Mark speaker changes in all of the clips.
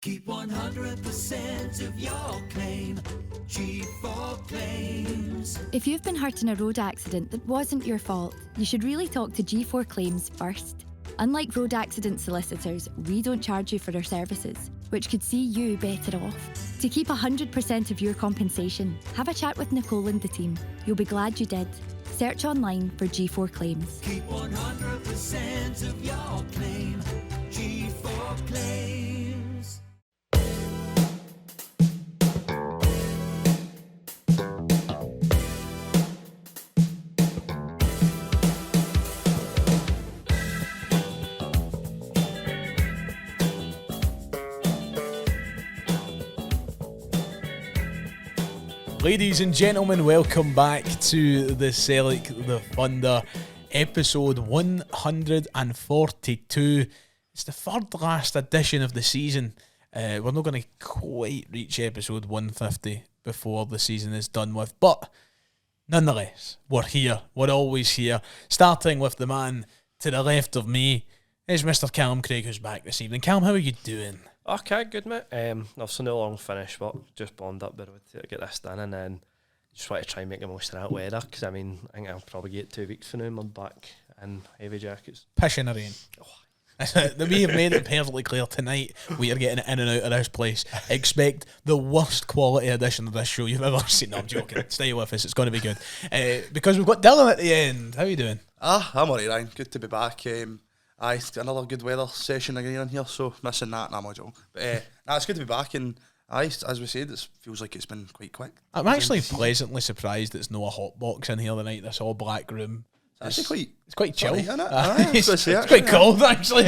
Speaker 1: Keep 100% of your claim. G4 Claims.
Speaker 2: If you've been hurt in a road accident that wasn't your fault, you should really talk to G4 Claims first. Unlike road accident solicitors, we don't charge you for our services, which could see you better off. To keep 100% of your compensation, have a chat with Nicole and the team. You'll be glad you did. Search online for G4 Claims.
Speaker 1: Keep 100% of your claim. G4 Claims.
Speaker 3: Ladies and gentlemen, welcome back to the Celtic the Thunder, episode 142. It's the third last edition of the season. We're not going to quite reach episode 150 before the season is done with, but nonetheless, we're here. We're always here. Starting with the man to the left of me is Mr. Calum Craig, who's back this evening. Calum, how are you doing?
Speaker 4: Okay, good mate. Obviously no long finish, but just bombed up there to get this done, and then just want to try and make the most of that weather, because I think I'll probably get 2 weeks from now and I'm back in heavy jackets.
Speaker 3: Pish in the rain. We have made it perfectly clear tonight we are getting in and out of this place. Expect the worst quality edition of this show you've ever seen. No, I'm joking. Stay with us, it's going to be good. Because we've got Dylan at the end. How are you doing?
Speaker 5: I'm alright, Ryan. Good to be back. Another good weather session again in here, so missing that, I'm not joking. But it's good to be back, and as we said, it feels like it's been quite quick.
Speaker 3: I'm actually pleasantly surprised it's no a hot box in here tonight, this all black room.
Speaker 5: It's
Speaker 3: quite chill.
Speaker 5: Right, isn't it?
Speaker 3: It's quite cold, actually.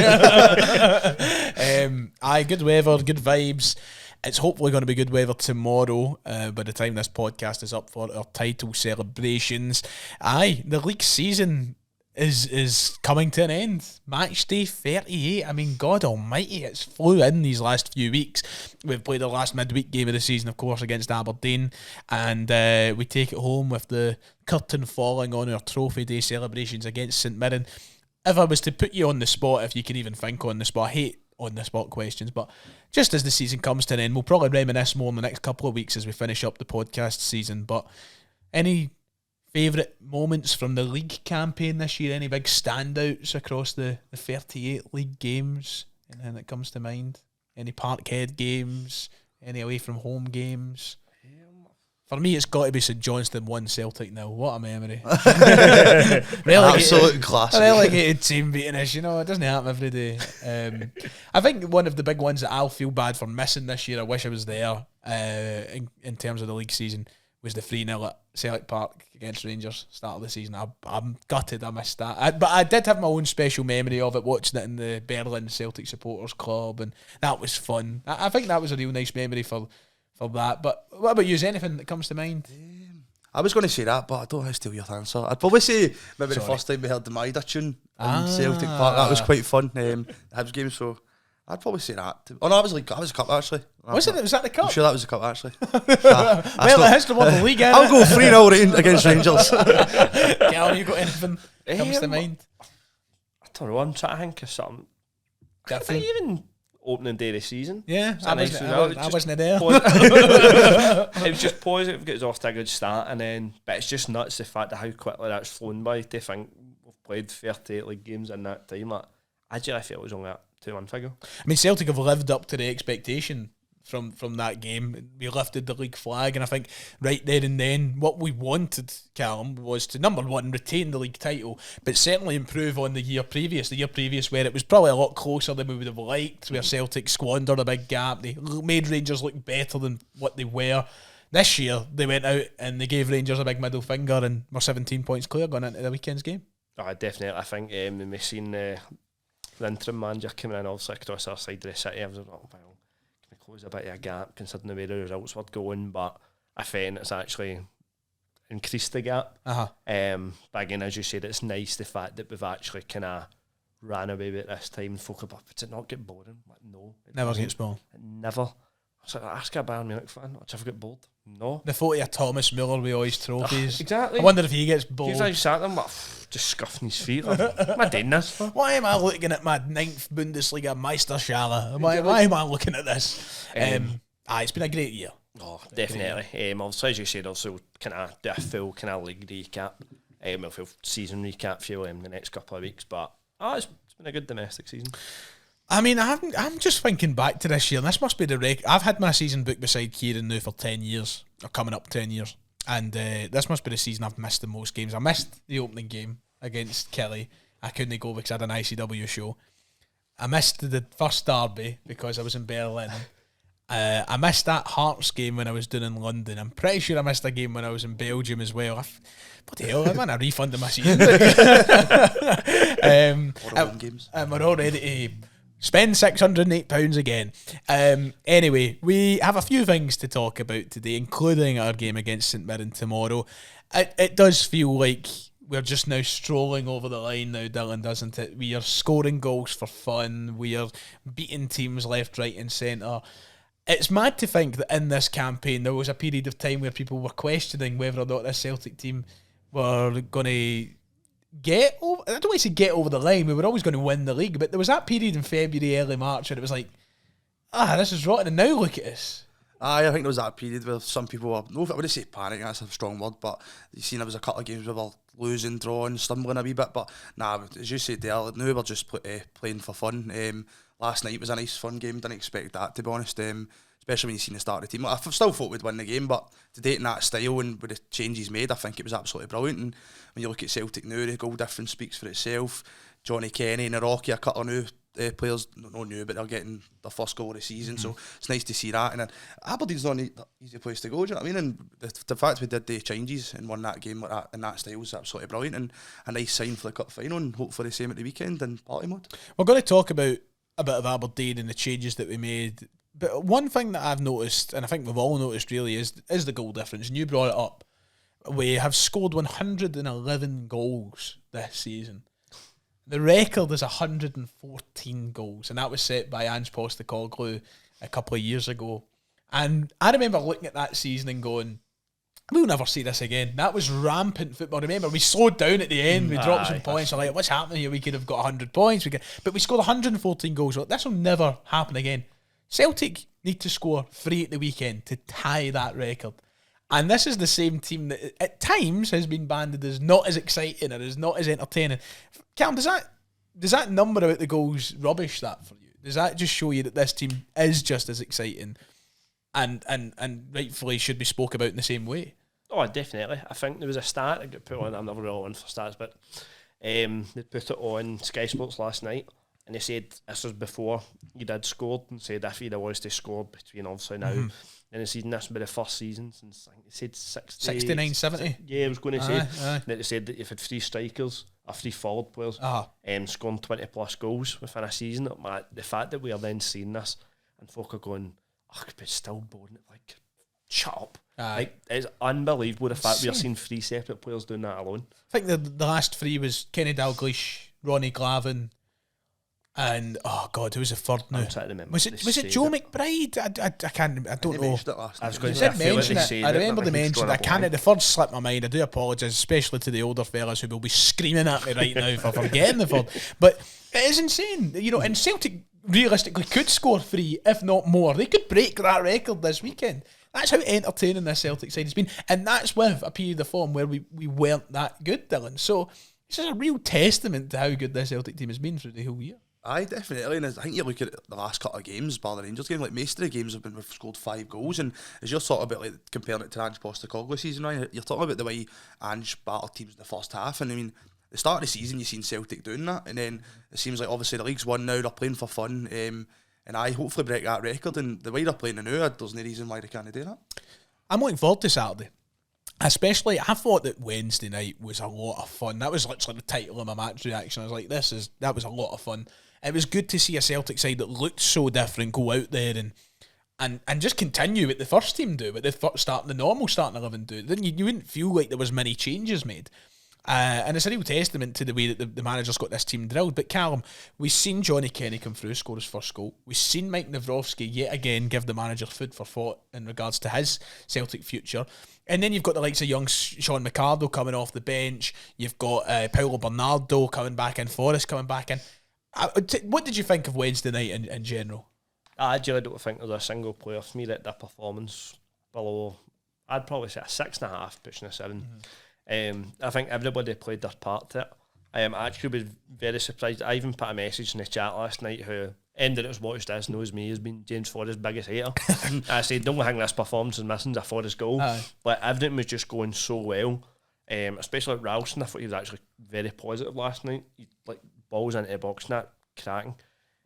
Speaker 3: Good weather, good vibes. It's hopefully going to be good weather tomorrow by the time this podcast is up for our title celebrations. The league season is coming to an end. Match day 38. I mean, God almighty, it's flew in these last few weeks. We've played the last midweek game of the season, of course, against Aberdeen, and we take it home with the curtain falling on our trophy day celebrations against St Mirren. If I was to put you on the spot, if you can even think on the spot, I hate on the spot questions, but just as the season comes to an end, we'll probably reminisce more in the next couple of weeks as we finish up the podcast season, but any favourite moments from the league campaign this year? Any big standouts across the 38 league games? Anything that comes to mind? Any Parkhead games? Any away from home games? For me, it's got to be St Johnstone 1, Celtic 0. What a memory.
Speaker 5: Absolute classic.
Speaker 3: Relegated team beating us, it doesn't happen every day. I think one of the big ones that I'll feel bad for missing this year, I wish I was there in terms of the league season, was the 3-0 at Sellik Park against Rangers, start of the season. I'm gutted I missed that. But I did have my own special memory of it, watching it in the Berlin Celtic Supporters Club, and that was fun. I think that was a real nice memory for that. But what about you? Is anything that comes to mind?
Speaker 5: I was going to say that, but I don't want to steal your answer. I'd probably say maybe the first time we heard the Maida tune in Celtic Park. That was quite fun. The Hibs game, so I'd probably say that. Oh no, that was a cup actually.
Speaker 3: Was that the cup?
Speaker 5: I'm sure that was a cup actually.
Speaker 3: Well, it has to win the league.
Speaker 5: I'll go 3-0 against Rangers.
Speaker 3: Calum, you got anything that comes to mind?
Speaker 4: I don't know, I'm trying to think of something. I think even opening day of the season.
Speaker 3: Yeah, I wasn't there.
Speaker 4: It was just positive, gets off to a good start, but it's just nuts the fact of how quickly that's flown by. To think we've played 38 league games in that time. I feel it was only 2 months ago.
Speaker 3: I mean, Celtic have lived up to the expectation from that game. We lifted the league flag, and I think right there and then what we wanted, Calum, was to, number one, retain the league title, but certainly improve on the year previous where it was probably a lot closer than we would have liked, where Celtic squandered a big gap. They made Rangers look better than what they were. This year they went out and they gave Rangers a big middle finger, and we're 17 points clear going into the weekend's game.
Speaker 4: Definitely. I think when we seen the interim manager coming in, obviously across our side of the city, I was like, well, can we close a bit of a gap considering the way the results were going? But I think it's actually increased the gap. But again, as you said, it's nice the fact that we've actually kind of ran away with it this time and folk about, did it not get boring? Like, no.
Speaker 3: Never gets bored.
Speaker 4: Never. So I ask a Bayern Munich fan, I've got bored. No.
Speaker 3: The photo of Thomas Muller with all his trophies.
Speaker 4: Exactly.
Speaker 3: I wonder if he gets bored.
Speaker 4: He's like sat there, like, just scuffing his feet. Like, what am I doing this for?
Speaker 3: Why am I looking at my 9th Bundesliga Meisterschale? Why am I looking at this? It's been a great year.
Speaker 4: Oh, definitely. Obviously, as you said, also kind of do a full kind of league recap, a full season recap for you the next couple of weeks. But it's been a good domestic season.
Speaker 3: I mean, I'm just thinking back to this year, and this must be the record. I've had my season booked beside Kieran now for 10 years, or coming up 10 years, and this must be the season I've missed the most games. I missed the opening game against Kelly. I couldn't go because I had an ICW show. I missed the first derby because I was in Berlin. I missed that Hearts game when I was down in London. I'm pretty sure I missed a game when I was in Belgium as well. Bloody hell, I'm on a refund of my season.
Speaker 5: Games.
Speaker 3: We're all ready to spend £608 again. Anyway, we have a few things to talk about today, including our game against St Mirren tomorrow. It does feel like we're just now strolling over the line now, Dylan, doesn't it? We are scoring goals for fun. We are beating teams left, right and centre. It's mad to think that in this campaign there was a period of time where people were questioning whether or not this Celtic team were going to get over, I don't want to say get over the line, we were always going to win the league, but there was that period in February, early March, where it was like, this is rotten, and now look at us.
Speaker 5: I think there was that period where some people were, I wouldn't say panic, that's a strong word, but you seen there was a couple of games where we were losing, drawing, stumbling a wee bit, but as you said there, now we're just playing for fun. Last night was a nice fun game, didn't expect that, to be honest, especially when you seen the start of the team. I still thought we'd win the game, but to date in that style and with the changes made, I think it was absolutely brilliant. And when you look at Celtic now, the goal difference speaks for itself. Johnny Kenny and Rocky, a couple of new players, not new, but they're getting their first goal of the season, so it's nice to see that. And Aberdeen's not an easy place to go, do you know what I mean? And the fact we did the changes and won that game like that in that style was absolutely brilliant, and a nice sign for the cup final, and hopefully the same at the weekend in party mode.
Speaker 3: We're going to talk about a bit of Aberdeen and the changes that we made, but one thing that I've noticed, and I think we've all noticed really, is the goal difference, and you brought it up. We have scored 111 goals this season. The record is 114 goals, and that was set by Ange Postecoglou a couple of years ago. And I remember looking at that season and going, we'll never see this again. That was rampant football. Remember, we slowed down at the end, we dropped some points. We're like, what's happening here? We could have got 100 points. But we scored 114 goals. Well, this will never happen again. Celtic need to score 3 at the weekend to tie that record. And this is the same team that at times has been banded as not as exciting or as not as entertaining. Calum, does that number about the goals rubbish that for you? Does that just show you that this team is just as exciting and rightfully should be spoke about in the same way?
Speaker 4: Oh, definitely. I think there was a stat that got put on, I'm never really on for stats, but they put it on Sky Sports last night, and they said this was before you'd had scored, and said if you'd always to score between obviously now in the season, this would be the first season since I think they said
Speaker 3: 69, 70.
Speaker 4: Yeah, I was going to say that they said that you've had 3 strikers or 3 forward players scoring 20 plus goals within a season. The fact that we are then seeing this and folk are going, but still boring it, like, shut up. Like, it's unbelievable the fact we are seeing 3 separate players doing that alone.
Speaker 3: I think the last 3 was Kenny Dalglish, Ronnie Glavin, and who was the third now?
Speaker 4: I'm trying to remember.
Speaker 3: Was it Joe McBride? I don't know.
Speaker 4: I was going to say,
Speaker 3: I remember they mentioned it. I can't. The third slipped my mind. I do apologise, especially to the older fellas who will be screaming at me right now for forgetting the third. But it is insane, and Celtic realistically could score 3, if not more. They could break that record this weekend. That's how entertaining this Celtic side has been, and that's with a period of form where we weren't that good, Dylan. So this is a real testament to how good this Celtic team has been through the whole year.
Speaker 5: Aye, definitely, and I think you look at the last couple of games, bar the Rangers game, like most of the games we've scored 5 goals, and as you're talking about, like, comparing it to Ange Postecoglou season, right, you're talking about the way Ange battled teams in the first half, and I mean, the start of the season you've seen Celtic doing that, and then it seems like obviously the league's won now, they're playing for fun, and I hopefully break that record, and the way they're playing now, there's no reason why they can't do that.
Speaker 3: I'm looking forward to Saturday. Especially, I thought that Wednesday night was a lot of fun. That was literally the title of my match reaction. I was like, that was a lot of fun. It was good to see a Celtic side that looked so different go out there and just continue what the first team do, what the normal starting 11 do. Then you wouldn't feel like there was many changes made. And it's a real testament to the way that the manager's got this team drilled. But Calum, we've seen Johnny Kenny come through, score his first goal. We've seen Mike Nawrowski yet again give the manager food for thought in regards to his Celtic future. And then you've got the likes of young Sean McArdle coming off the bench. You've got Paulo Bernardo coming back in, Forrest coming back in. What did you think of Wednesday night in general?
Speaker 4: I really don't think there's a single player for me that their performance below, I'd probably say a 6.5, pushing a 7. I think everybody played their part to it. I actually was very surprised. I even put a message in the chat last night who ended it was watched this knows me has been James Forrest's biggest hater. I said, don't think this performance is missing a Forrest goal. But everything was just going so well. Especially like Ralston, I thought he was actually very positive last night. He like balls into the box net, cracking.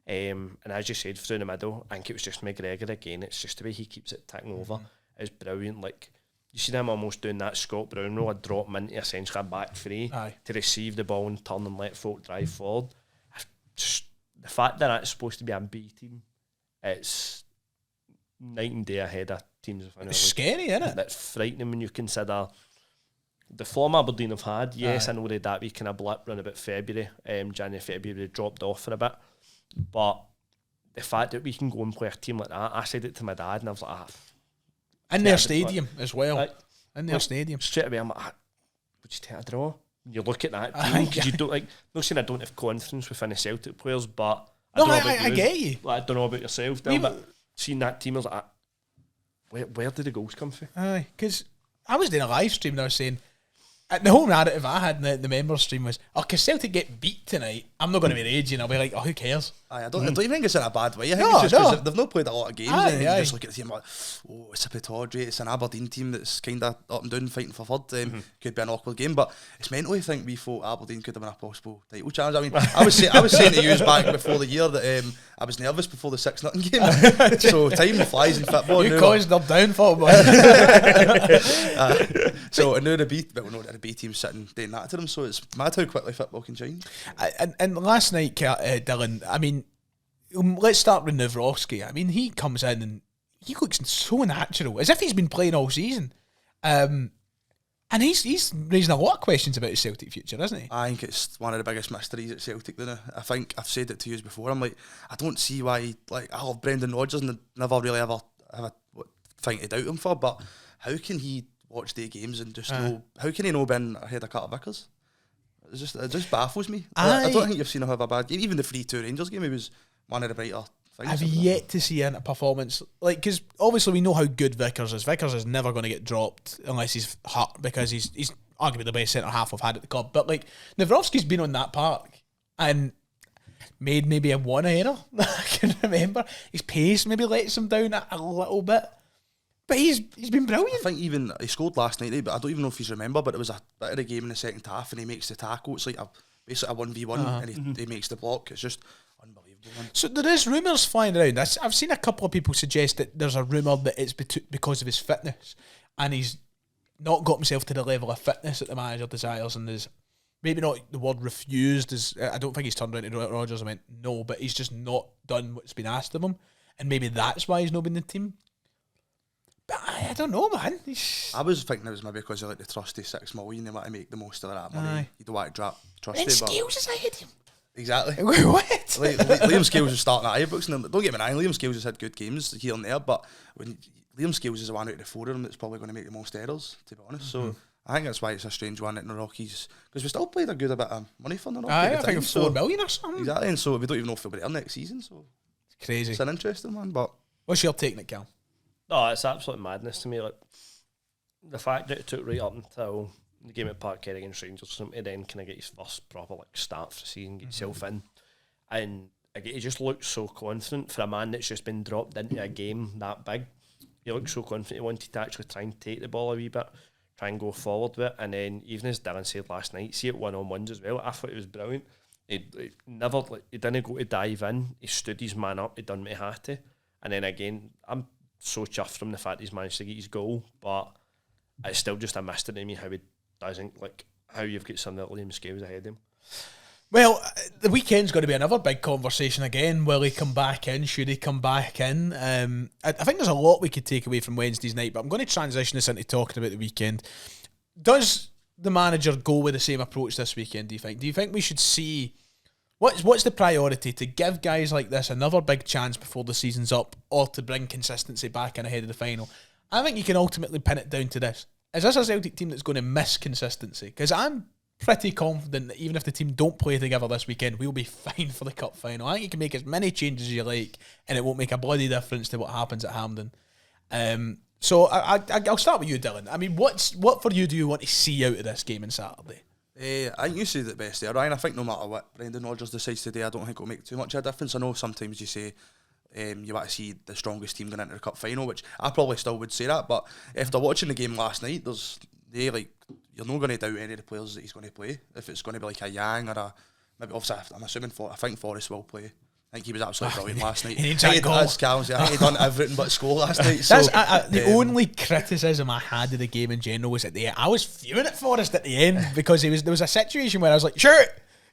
Speaker 4: And as you said, through the middle, I think it was just McGregor again. It's just the way he keeps it ticking over. It's brilliant. Like, you see them almost doing that Scott Brown role, drop him into essentially a back three to receive the ball and turn and let folk drive forward. Just the fact that it's supposed to be a B team, it's night and day ahead of teams.
Speaker 3: It's scary, isn't it?
Speaker 4: That's frightening when you consider the form Aberdeen have had. Yes, I know that we kind of blip around about February, January, February, dropped off for a bit. But the fact that we can go and play a team like that, I said it to my dad and I was like,
Speaker 3: in their stadium as well. In their stadium.
Speaker 4: Straight away, I'm like, would you take a draw? You look at that team, because you don't like, not saying I don't have confidence within the Celtic players, but
Speaker 3: I get you.
Speaker 4: Like, I don't know about yourself, Dale, but seeing that team, I was like, where did the goals come from?
Speaker 3: Aye, because I was doing a live stream and I was saying, the whole narrative I had in the members stream was, because Celtic get beat tonight, I'm not going to be raging. I'll be like, who cares?
Speaker 5: I don't even think it's in a bad way. I think it's just because they've not played a lot of games. And you just look at the team like, it's a Pittodrie, it's an Aberdeen team that's kind of up and down fighting for third. Could be an awkward game, but it's mental. I think we thought Aberdeen could have been a possible title challenge. I mean, I was saying to you back before the year that I was nervous before the 6-0 game. So time flies in football.
Speaker 3: You caused their downfall, man.
Speaker 5: So and now the B team's sitting doing that to them. So it's mad how quickly football can change.
Speaker 3: And last night, Dylan, I mean, let's start with Nawrowski. I mean, he comes in and he looks so natural, as if he's been playing all season. And he's raising a lot of questions about his Celtic future, isn't he?
Speaker 5: I think it's one of the biggest mysteries at Celtic. I think I've said it to you before. I'm like, I don't see why. Like, I love Brendan Rodgers and never really ever have a thing to doubt him for. But how can he watch their games and just know? How can he know being ahead of Carter Vickers? It just baffles me. I don't think you've seen him have a bad game. Even the 3-2 Rangers game, he was one of the brighter things.
Speaker 3: I've yet to see a performance like, because obviously we know how good Vickers is. Vickers is never going to get dropped unless he's hurt, because he's arguably the best centre half we've had at the club. But like, Nawrowski's been on that park and made maybe a one error that I can remember. His pace maybe lets him down a little bit. But he's been brilliant.
Speaker 5: I think even he scored last night, but I don't even know if he's remember. But it was a bit of the game in the second half, and he makes the tackle. It's like basically a 1v1, and he makes the block. It's just unbelievable, man.
Speaker 3: So there is rumours flying around. I've seen a couple of people suggest that there's a rumour that it's because of his fitness, and he's not got himself to the level of fitness that the manager desires, and is maybe not the word refused. I don't think he's turned around to Rodgers and went no, but he's just not done what's been asked of him, and maybe that's why he's not been in the team. But I don't know, man.
Speaker 5: I was thinking it was maybe because of like the trusty 6 million. They want to make the most of that money. You don't want to drop trusty.
Speaker 3: And Scales is ahead of him.
Speaker 5: Exactly.
Speaker 3: What?
Speaker 5: Liam Scales was starting at Ibrox, and don't get me wrong, Liam Scales has had good games here and there, but when Liam Scales is the one out of the 4 of them that's probably going to make the most errors, to be honest. So I think that's why it's a strange one at the Rockies, because we still played a good bit of money for the Rockies.
Speaker 3: I think 4 million or something.
Speaker 5: Exactly, and so we don't even know if they'll be there next season. So
Speaker 3: it's crazy.
Speaker 5: It's an interesting one, but
Speaker 3: what's your take on it, Cal?
Speaker 4: Oh, it's absolute madness to me. Like, the fact that it took right up until the game at Parkhead against Rangers for him to then kind of get his first proper start for the season, get himself in, and he just looks so confident for a man that's just been dropped into a game that big. He looks so confident. He wanted to actually try and take the ball a wee bit, try and go forward with it, and then even as Darren said last night, see it 1-on-1s as well. I thought it was brilliant. He never he didn't go to dive in. He stood his man up. He done what he had to, and then again, I'm so chuffed from the fact he's managed to get his goal, but it's still just a mystery to me how he doesn't, like, how you've got something like Liam Scales ahead of him.
Speaker 3: Well, the weekend's going to be another big conversation again. Will he come back in? Should he come back in? I think there's a lot we could take away from Wednesday's night, but I'm going to transition this into talking about the weekend. Does the manager go with the same approach this weekend, do you think? Do you think we should see... What's the priority? To give guys like this another big chance before the season's up, or to bring consistency back in ahead of the final? I think you can ultimately pin it down to this. Is this a Celtic team that's going to miss consistency? Because I'm pretty confident that even if the team don't play together this weekend, we'll be fine for the cup final. I think you can make as many changes as you like, and it won't make a bloody difference to what happens at Hampden. So I'll start with you, Dylan. I mean, what for you do you want to see out of this game on Saturday?
Speaker 5: I think you said it best there, Ryan. I think no matter what Brendan Rodgers decides today, I don't think it'll make too much of a difference. I know sometimes you say you want to see the strongest team going into the cup final, which I probably still would say that. But after watching the game last night, you're not going to doubt any of the players that he's going to play. If it's going to be like a Yang or a maybe, obviously I'm assuming I think Forrest will play. I think he was absolutely brilliant last night. He done everything but score last night. So,
Speaker 3: the only criticism I had of the game in general was at the end. I was fuming at Forrest at the end because there was a situation where I was like, shoot!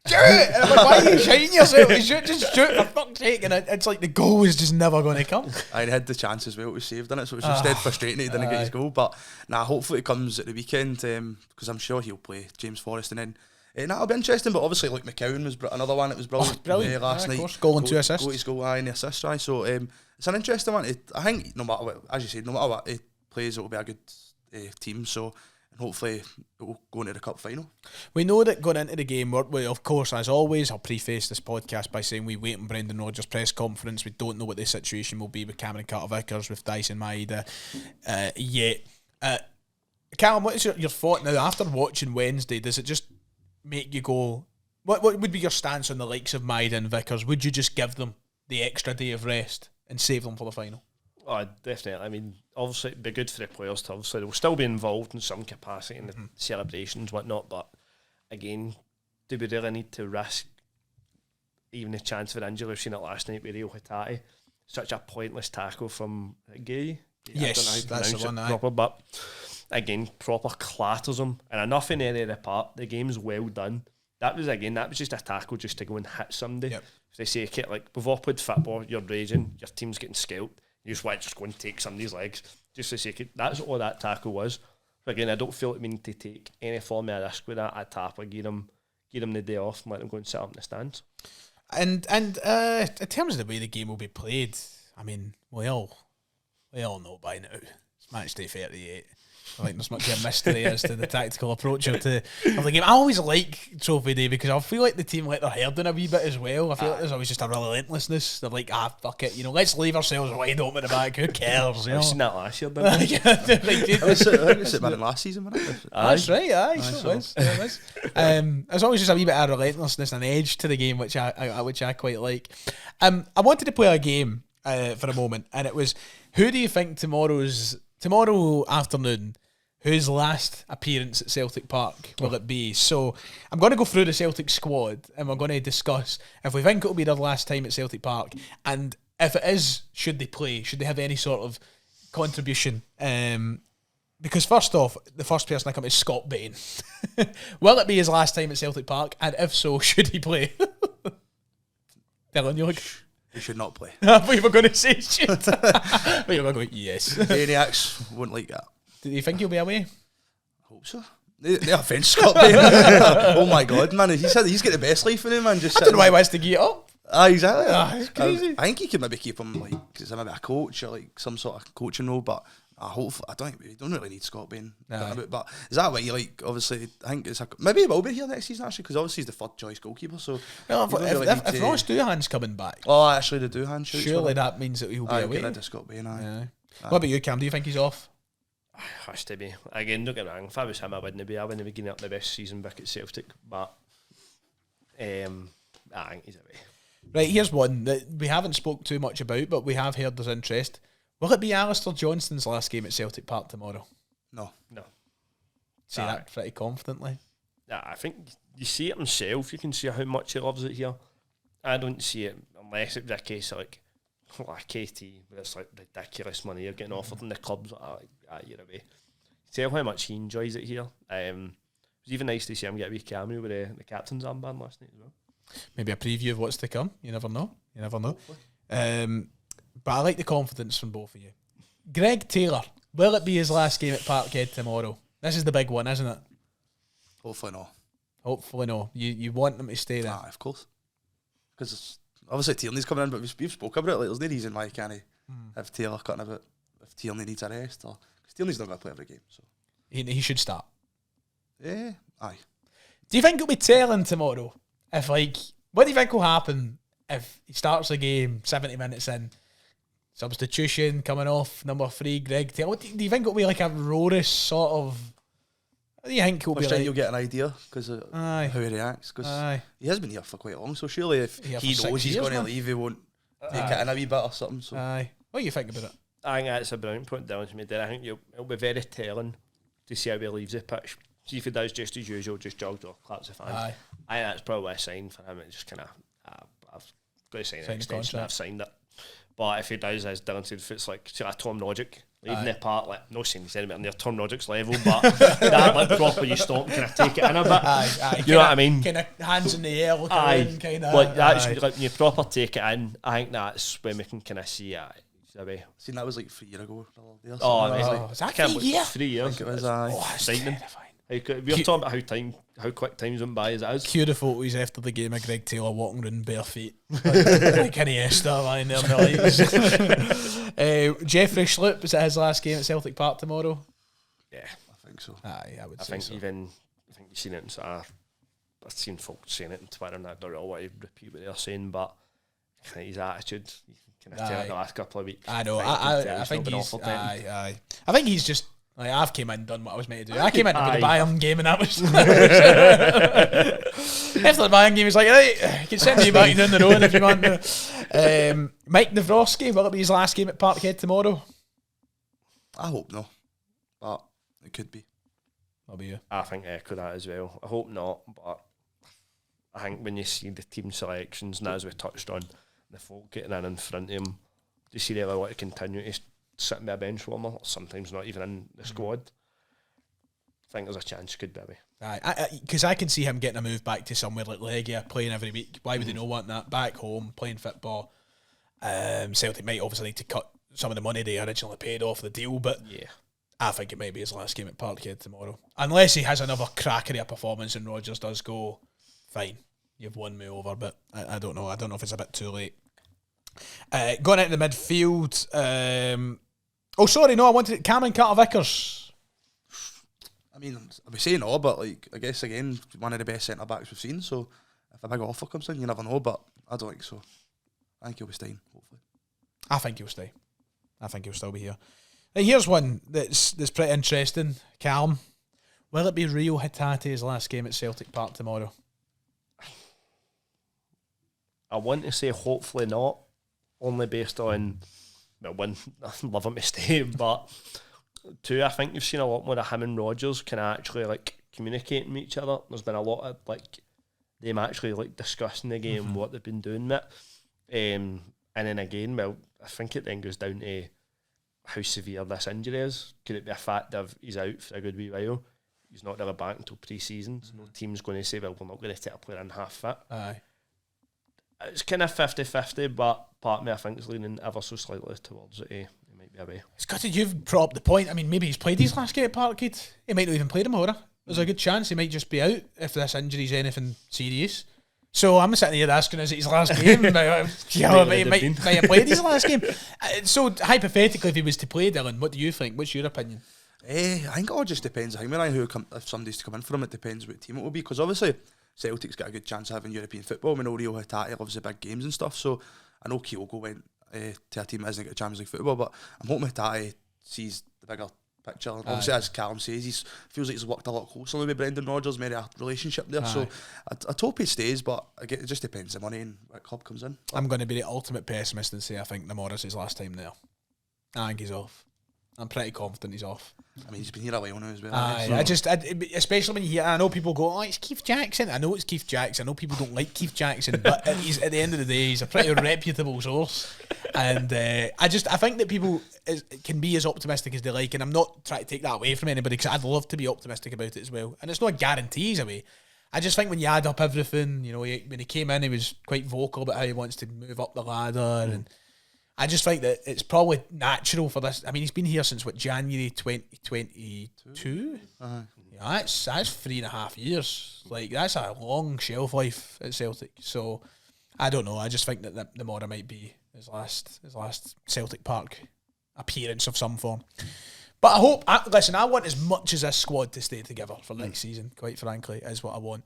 Speaker 3: And I'm like, why are you shouting yourself? Just shoot for fuck's sake. And it's like the goal was just never going to come.
Speaker 5: I had the chance as well to save in it, so it was just dead frustrating he didn't get his goal. But hopefully it comes at the weekend because I'm sure he'll play James Forrest, and then that'll be interesting. But obviously, like McArdle was another one that was brilliant, last night. Of course,
Speaker 3: goal and 2 assists.
Speaker 5: Goal, his goal and the assist, right? So it's an interesting one. I think no matter what, as you said, no matter what he plays, it will be a good team. So. Hopefully it will go into the cup final.
Speaker 3: We know that going into the game, we, of course, as always, I'll preface this podcast by saying we wait on Brendan Rodgers' press conference. We don't know what the situation will be with Cameron Carter-Vickers, with Dyson Maeda yet. Calum, what is your thought now after watching Wednesday? Does it just make you go, what would be your stance on the likes of Maeda and Vickers? Would you just give them the extra day of rest and save them for the final?
Speaker 4: Oh, definitely. I mean, obviously, it'd be good for the players to obviously they'll still be involved in some capacity in the celebrations, whatnot. But again, do we really need to risk even the chance of an injury? We've seen it last night with Rio Hitati. Such a pointless tackle from Gay.
Speaker 3: Yes, that's the one.
Speaker 4: Proper, but again, proper clatters him, and enough in area of the park. The game's well done. That was just a tackle just to go and hit somebody.
Speaker 3: Yep.
Speaker 4: If they say, like, we've all played football, you're raging, your team's getting scalped. You just want to go and take somebody's legs just to say that's all that tackle was. But again, I don't feel like we need to take any form of risk with that. I tap or give them the day off and let them go and sit up in the stands.
Speaker 3: And in terms of the way the game will be played, I mean, we all know by now it's match day 38. I think there's much of a mystery as to the tactical approach of the game. I always like Trophy Day because I feel like the team let their hair down a wee bit as well. I feel like there's always just a relentlessness. They're like, fuck it, let's leave ourselves wide open at the back. Who cares?
Speaker 4: I've seen that last year, didn't I?
Speaker 5: I was at Man last season, wasn't it?
Speaker 3: That's right, so it was. There's always just a wee bit of relentlessness and edge to the game, which I quite like. I wanted to play a game for a moment, and it was, who do you think tomorrow afternoon, whose last appearance at Celtic Park will it be? So I'm going to go through the Celtic squad and we're going to discuss if we think it'll be their last time at Celtic Park, and if it is, should they play? Should they have any sort of contribution? Because first off, the first person I come is Scott Bain. Will it be his last time at Celtic Park? And if so, should he play? Dylan, you look...
Speaker 5: He should not play.
Speaker 3: I thought you were going to say should. But you were going, yes.
Speaker 5: Maniacs wouldn't like that.
Speaker 3: Do you think he'll be away?
Speaker 5: I hope so. The offence, Scott Bain. Oh my God, man. He's got the best life in him, man. Just
Speaker 3: I don't know why he wants to get up.
Speaker 5: Exactly.
Speaker 3: It's crazy.
Speaker 5: I think he could maybe keep him, like, because maybe a coach or like some sort of coaching role, but I don't think we don't really need Scott Bain. But is that why you like? Obviously, I think maybe he will be here next season actually, because obviously he's the third choice goalkeeper. So
Speaker 3: if Ross Doohan's coming back,
Speaker 5: actually the Doohan shoots.
Speaker 3: Surely that means that he'll be away.
Speaker 5: Get rid of Scott Bain.
Speaker 3: What about you, Cam? Do you think he's off?
Speaker 4: Has to be. Again, don't get me wrong. If I was him, I wouldn't be giving up the best season back at Celtic. But I think he's away.
Speaker 3: Right, here's one that we haven't spoke too much about, but we have heard there's interest. Will it be Alistair Johnston's last game at Celtic Park tomorrow?
Speaker 5: No.
Speaker 3: Say that pretty confidently.
Speaker 4: Yeah, I think you see it himself. You can see how much he loves it here. I don't see it unless it's a case of like KT, where it's like ridiculous money you're getting offered in the clubs. You're away. Tell how much he enjoys it here. It was even nice to see him get a wee cameo with the captain's armband last night as well.
Speaker 3: Maybe a preview of what's to come. You never know. But I like the confidence from both of you. Greg Taylor, will it be his last game at Parkhead tomorrow? This is the big one, isn't it?
Speaker 5: Hopefully not.
Speaker 3: Hopefully no. You want them to stay there.
Speaker 5: Of course. Because obviously Tierney's coming in, but we've spoke about it. Like, there's no reason why he can't have Taylor cutting about if Tierney needs a rest. Because Tierney's not going to play every game. So
Speaker 3: He should start.
Speaker 5: yeah, aye.
Speaker 3: Do you think it'll be telling tomorrow? If what do you think will happen if he starts the game 70 minutes in? Substitution coming off number 3, Greg Taylor. Do you think it'll be like a Rorus sort of? What do you think it'll be like?
Speaker 5: You'll get an idea because of how he reacts. Because he has been here for quite long, so surely if he knows he's going to leave, he won't take it in a wee bit or something. So.
Speaker 3: Aye. What do you think about it?
Speaker 4: I think that's a brilliant point Dylan's made there. I think it'll be very telling to see how he leaves the pitch. See if he does just as usual, just jogged off, claps the fans.
Speaker 3: Aye.
Speaker 4: I think that's probably a sign for him. It's just kind of, I've got to sign an extension. I've signed it. But if he does, as Dylan said, if it's like Tom Rodgick leaving the park, like no saying he's anywhere near Tom Rodgick's level, but that like proper you stop and kind of take it in a bit.
Speaker 3: Aye.
Speaker 4: You know what I mean?
Speaker 3: Kind of hands in the air, looking around, kind of.
Speaker 4: Like that's like you proper take it in. I think that's when we can kind of see it.
Speaker 5: Seen that was like 3 years ago.
Speaker 3: Is that 3 years?
Speaker 4: 3 years.
Speaker 5: I think it was. Aye.
Speaker 3: Oh, that's
Speaker 4: Exciting.
Speaker 3: terrifying.
Speaker 4: We're talking about how quick time's went by as it is.
Speaker 3: Cue the photos after the game of Greg Taylor walking around bare feet. like Iniesta lying there in the lights. Jeffrey Schlupp, is it his last game at Celtic Park tomorrow?
Speaker 4: Yeah.
Speaker 5: I think so.
Speaker 3: Aye, I would
Speaker 4: I
Speaker 3: say
Speaker 4: think
Speaker 3: so.
Speaker 4: I think you've seen it in I've seen folks saying it on Twitter and I don't really want to repeat what they're saying, but I think his attitude, you can kind of tell it the last couple of weeks.
Speaker 3: I know. I think he's... Aye. I think he's just... Like, I've came in and done what I was meant to do. I came in to do the Bayern game and that was... After the Bayern game, he was like, right, you can send me back down the road if you want to. Mike Nawrocki, will it be his last game at Parkhead tomorrow?
Speaker 5: I hope no. But it could be.
Speaker 3: That'll be you.
Speaker 4: I think echo that as well. I hope not, but I think when you see the team selections, and as we touched on, the folk getting in front of him, do you see they ever want to continue to sitting by a bench warmer, or sometimes not even in the squad? I think there's a chance could be.
Speaker 3: Because I can see him getting a move back to somewhere like Legia, playing every week. Why would they not want that? Back home, playing football. Celtic might obviously need to cut some of the money they originally paid off the deal, but
Speaker 4: yeah,
Speaker 3: I think it might be his last game at Parkhead tomorrow. Unless he has another cracker of a performance and Rodgers does go, fine, you've won me over, but I don't know. I don't know if it's a bit too late. Going into the midfield... I wanted Cameron Carter-Vickers.
Speaker 5: I mean, I'll be saying all, but like I guess again, one of the best centre backs we've seen. So if a big offer comes in, you never know. But I don't think so. I think he'll be staying. Hopefully,
Speaker 3: I think he'll stay. I think he'll still be here. And here's one that's pretty interesting. Calum, will it be Rio Hitate's last game at Celtic Park tomorrow?
Speaker 4: I want to say hopefully not, only based on. Well, one, I love him to stay, but two, I think you've seen a lot more of him and Rodgers can actually like communicating with each other. There's been a lot of like them actually like discussing the game, what they've been doing with it. And then again, well, I think it then goes down to how severe this injury is. Could it be a fact of he's out for a good wee while? He's not really back until pre-season. So no team's going to say, well, we're not going to take a player in half fit.
Speaker 3: Aye.
Speaker 4: It's kind of 50-50, but part of me I think is leaning ever so slightly towards it. He might be away.
Speaker 3: It's good that you've brought up the point. I mean, maybe he's played his last game at Parkhead. He might not even play tomorrow. There's a good chance he might just be out if this injury's anything serious. So I'm sitting here asking, is it his last game? Might have played his last game. So hypothetically, if he was to play, Dylan, what do you think? What's your opinion?
Speaker 5: I think it all just depends. I think if somebody's to come in for him, it depends what team it will be. Because obviously, Celtic's got a good chance of having European football. We know Rio Hatate loves the big games and stuff. So I know Kyogo went to a team that hasn't got Champions League football, but I'm hoping Hatate sees the bigger picture. Obviously, as Calum says, he feels like he's worked a lot closer with Brendan Rodgers, made a relationship there. So I hope he stays, but again, it just depends on the money and what club comes in.
Speaker 3: I'm going to be the ultimate pessimist and say I think Namora is his last time there. I think he's off. I'm pretty confident he's off.
Speaker 5: I mean, he's been here a while now as well.
Speaker 3: Especially when you hear, I know people go, oh, it's Keith Jackson. I know it's Keith Jackson. I know people don't like Keith Jackson, but he's at the end of the day, he's a pretty reputable source. And I think that people can be as optimistic as they like, and I'm not trying to take that away from anybody because I'd love to be optimistic about it as well. And it's not a guarantee he's away. I just think when you add up everything, you know, when he came in, he was quite vocal about how he wants to move up the ladder, and I just think that it's probably natural for this. I mean, he's been here since January 2022. That's 3.5 years. Like, that's a long shelf life at Celtic. So I don't know. I just think that the Mora might be his last Celtic Park appearance of some form. But I hope. I want as much as this squad to stay together for next season. Quite frankly, is what I want.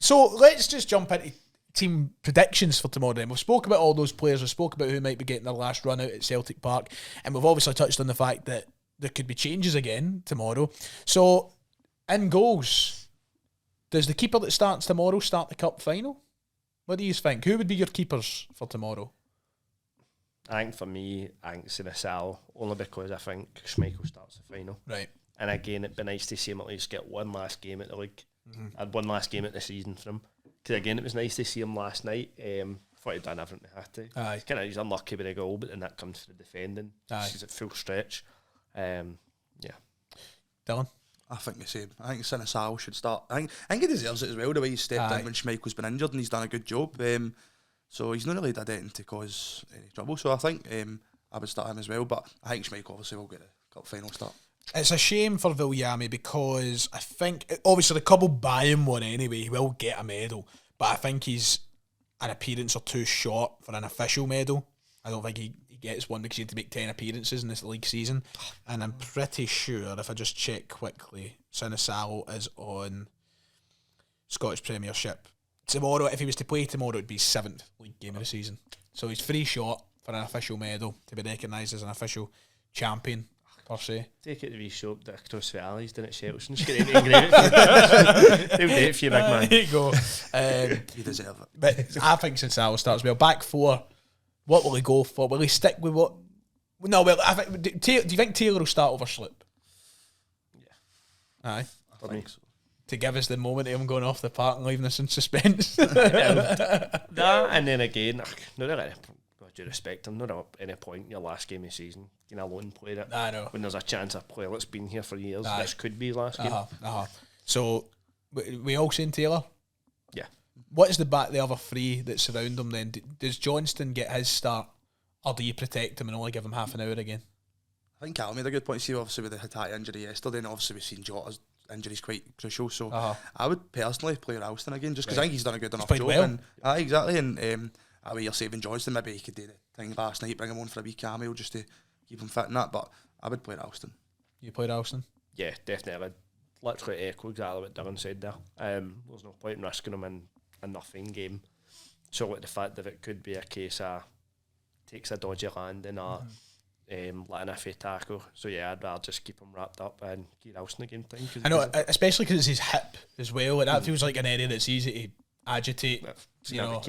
Speaker 3: So let's just jump into team predictions for tomorrow. Then we've spoke about all those players. We've spoke about who might be getting their last run out at Celtic Park, and we've obviously touched on the fact that there could be changes again tomorrow. So, in goals, does the keeper that starts tomorrow start the cup final? What do you think? Who would be your keepers for tomorrow?
Speaker 4: I think for me, I think Sinisal, only because I think Schmeichel starts the final.
Speaker 3: Right.
Speaker 4: And again, it'd be nice to see him at least get one last game at the league. Had one last game at the season for him. Because again, it was nice to see him last night. Thought he'd done everything he had to.
Speaker 3: Aye.
Speaker 4: He's unlucky with a goal, but then that comes to the defending.
Speaker 3: Aye.
Speaker 4: He's at full stretch. Yeah.
Speaker 3: Dylan?
Speaker 5: I think the same. I think Sinisal should start. I think he deserves it as well, the way he stepped in when Schmeichel's been injured, and he's done a good job. So he's not really did anything to cause any trouble. So I think I would start him as well. But I think Schmeichel obviously will get a cup final start.
Speaker 3: It's a shame for Viljami because I think, obviously, the club will buy him one anyway. He will get a medal. But I think he's an appearance or two short for an official medal. I don't think he gets one because he had to make 10 appearances in this league season. And I'm pretty sure, if I just check quickly, Sinisal is on Scottish Premiership. Tomorrow, if he was to play tomorrow, it would be his 7th league game of the season. So he's 3 short for an official medal to be recognised as an official champion, per se.
Speaker 4: Take it to be show up the across the alleys, didn't it, Shelton? Just get it engraved. They'll do it for you, big man.
Speaker 3: There you go.
Speaker 5: You deserve it.
Speaker 3: But I think Sinisal starts well. Back 4, what will he go for? Will he stick with what? No, well, I think. Do you think Taylor will start over Slip?
Speaker 4: Yeah.
Speaker 3: Aye.
Speaker 5: I think so.
Speaker 3: To give us the moment of him going off the park and leaving us in suspense.
Speaker 4: That, and then again, not really, with due respect, I'm not at any point in your last game of the season, you alone play it.
Speaker 3: I know.
Speaker 4: When there's a chance a player that's been here for years,
Speaker 3: Aye.
Speaker 4: this could be his last game.
Speaker 3: So, we all saying Taylor?
Speaker 4: Yeah.
Speaker 3: What is the other 3 that surround him then? Does Johnston get his start, or do you protect him and only give him half an hour again?
Speaker 5: I think Calum made a good point. See, obviously with the Hatate injury yesterday, and obviously we've seen Jota's injury's quite crucial. So I would personally play Ralston again, just because I think he's done a good enough job.
Speaker 3: Well.
Speaker 5: And, exactly. And away you're saving Johnston, maybe he could do the thing last night, bring him on for a wee cameo just to keep him fit and that. But I would play Ralston.
Speaker 3: You play Ralston?
Speaker 4: Yeah, definitely. I'd literally echo exactly what Dylan said there. There's no point in risking him in a nothing game. So like the fact that it could be a case of takes a dodgy landing or letting a fair tackle. So yeah, I'd rather just keep him wrapped up and keep Ralston again.
Speaker 3: I know, especially because it's his hip as well. Like, that feels like an area that's easy to agitate. You know,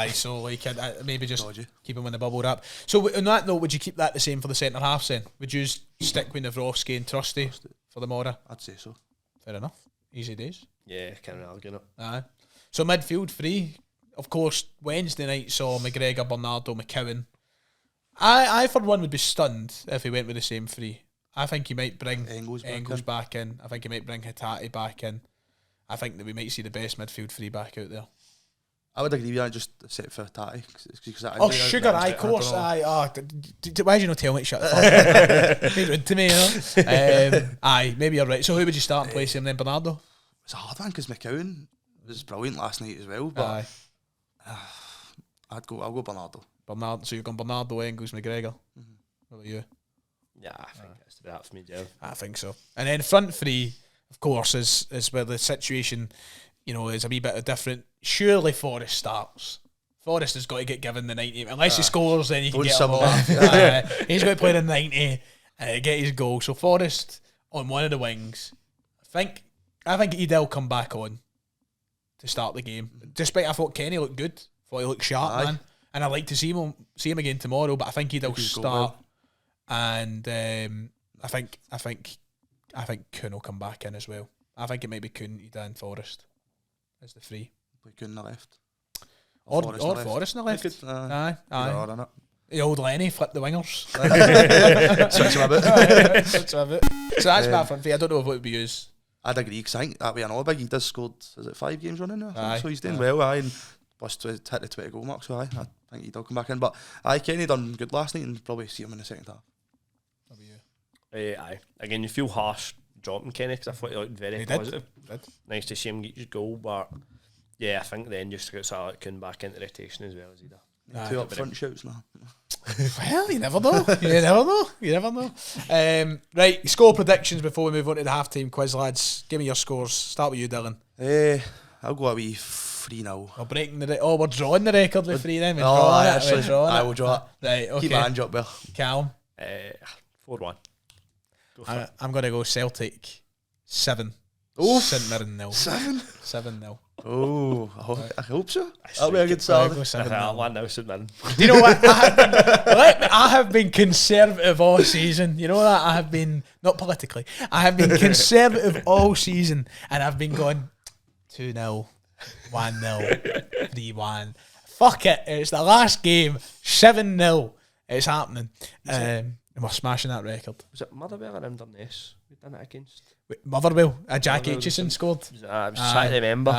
Speaker 3: so like maybe just keep him in the bubble wrap. So on that note, would you keep that the same for the centre halves then? Would you stick with Navrowski and Trusty for the Mora?
Speaker 5: I'd say so.
Speaker 3: Fair enough. Easy days.
Speaker 4: Yeah, can't argue it.
Speaker 3: Aye. So midfield 3, of course. Wednesday night saw McGregor, Bernardo, McCowan. I for one would be stunned if he went with the same 3. I think he might bring Engels back in. I think he might bring Hatate back in. I think that we might see the best midfield 3 back out there.
Speaker 5: I would agree with that, just set for Hatate.
Speaker 3: Sugar, of course. Why did you not tell me to shut the fuck up? Be rude to me, you know? Aye, maybe you're right. So who would you start and place him then, Bernardo?
Speaker 5: It's a hard one because McCowan was brilliant last night as well. But I'll go Bernardo.
Speaker 3: So you've gone Bernardo, Engels, McGregor. What about you?
Speaker 4: Yeah, I think that's that for me, Joe.
Speaker 3: I think so. And then front 3, of course, is where the situation, you know, is a wee bit different. Surely Forrest starts. Forrest has got to get given the 90. Unless he scores, then he can get him off. He's got to play the 90 and get his goal. So Forrest on one of the wings. I think Edel come back on to start the game. Despite I thought Kenny looked good. Thought he looked sharp, man. And I'd like to see him again tomorrow, but I think Edel'll start. And I think Kuhn will come back in as well. I think it might be Kuhn, Ida and Forrest as the 3.
Speaker 5: Play Kuhn on the left.
Speaker 3: Or Forrest on the left. Aye. The old Lenny flipped the wingers.
Speaker 5: Switch him a bit.
Speaker 3: So that's my front 3. I don't know if it would be used.
Speaker 5: I'd agree, because I think that way another big, he does scored, is it 5 games running now?
Speaker 3: Aye.
Speaker 5: So he's doing well, and plus hit the 20 goal mark, so I think he'll come back in. But Kenny done good last night, and probably see him in the second half.
Speaker 3: What about you?
Speaker 4: Aye. Again, you feel harsh dropping Kenny because I thought he looked very
Speaker 3: He did.
Speaker 4: positive.
Speaker 3: Did.
Speaker 4: Nice to see him get his goal, but yeah, I think then just to get Celtic coming back into rotation as well as he did.
Speaker 5: Two up front shouts now.
Speaker 3: Well, you never know. You never know. Right, score predictions before we move on to the half-time quiz, lads. Give me your scores. Start with you, Dylan.
Speaker 5: I'll go a wee 3-0.
Speaker 3: We're breaking the we're drawing the record with 3 then.
Speaker 5: I will draw it.
Speaker 3: Right, okay.
Speaker 5: Keep my hands up, Bill.
Speaker 3: Callum.
Speaker 4: 4-1.
Speaker 3: I'm going to go Celtic 7.
Speaker 5: Oof.
Speaker 3: St Mirren 0.
Speaker 5: 7?
Speaker 3: 7-0.
Speaker 5: Oh, I hope so. That'll be a good
Speaker 3: I'll
Speaker 5: start.
Speaker 3: go 7-0.
Speaker 4: 1 now, St Mirren.
Speaker 3: Do you know what? I have been conservative all season. You know that? I have been, not politically, I have been conservative all season, and I've been going 2-0, 1-0, 3-1. Fuck it. It's the last game. 7-0. It's happening. And we're smashing that record.
Speaker 4: Was it Motherwell or Inverness we done it against?
Speaker 3: Motherwell. Jack
Speaker 4: Motherwell
Speaker 3: Aitchison scored.
Speaker 4: Was it, I was trying to remember.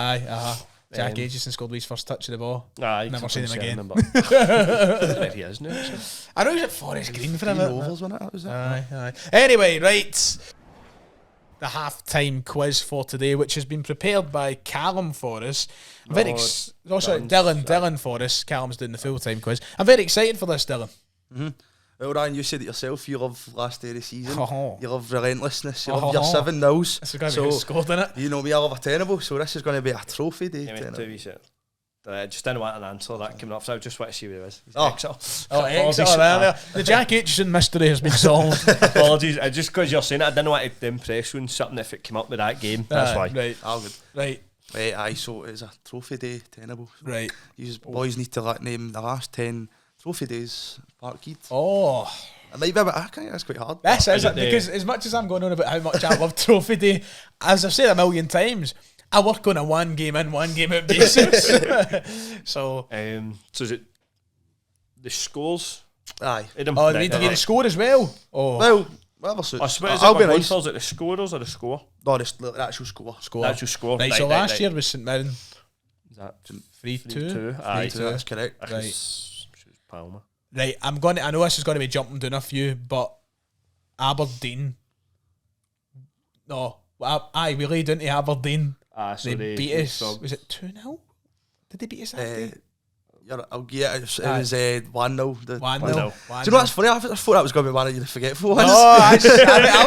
Speaker 3: Jack Aitchison scored his first touch of the ball.
Speaker 4: Never
Speaker 3: seen him again.
Speaker 4: Where he is now. So.
Speaker 3: I know he's at Forest Green for him.
Speaker 5: Ovals, wasn't it? That was it.
Speaker 3: Aye. Anyway, right. The half-time quiz for today, which has been prepared by Calum for us. I'm very Dylan for us. Callum's doing the full-time quiz. I'm very excited for this, Dylan.
Speaker 5: Mm-hmm. Well, Ryan, you said it yourself. You love last day of the season.
Speaker 3: Oh.
Speaker 5: You love relentlessness. You love your 7-0s.
Speaker 3: This is going to be scored in it.
Speaker 5: You know me, I love a tenable, so this is going to be a trophy day.
Speaker 4: I just didn't want an answer that coming up, so I just want to see what it is.
Speaker 3: Exeter earlier. The Jack Aitchison mystery has been solved.
Speaker 4: Apologies. Just because you're saying it, I didn't want to impress you on something if it came up with that game. That's why.
Speaker 3: Right.
Speaker 5: All good.
Speaker 3: Right.
Speaker 5: Aye, so it's a trophy day, tenable. So
Speaker 3: right.
Speaker 5: You boys need to name the last 10 trophy days, Parkhead.
Speaker 3: Oh.
Speaker 5: It might be a bit, I think that's quite hard.
Speaker 3: This is it, because as much as I'm going on about how much I love trophy day, as I've said a million times, I work on a 1 game in, 1 game out basis. So
Speaker 4: is it the scores?
Speaker 5: Aye.
Speaker 3: They need to get a score as well. Oh.
Speaker 5: Well, whatever suits.
Speaker 4: I suppose
Speaker 5: I'll be nice.
Speaker 4: Is it the scorers or the score?
Speaker 5: No, the actual score.
Speaker 4: The actual score.
Speaker 3: Right, so last year was St Mirren.
Speaker 4: Is that
Speaker 3: 3-2?
Speaker 4: Aye,
Speaker 5: that's correct.
Speaker 3: Right.
Speaker 4: Palmer.
Speaker 3: Right, I know this is going to be jumping down a few, but Aberdeen. No, we laid into Aberdeen.
Speaker 4: So
Speaker 3: they beat us. Was it 2-0? Did they beat us that day?
Speaker 5: I'll get it. It was 1-0.
Speaker 3: 1-0.
Speaker 5: Do you know what's funny? I thought that was going to be one of the forgetful ones.
Speaker 3: Oh, I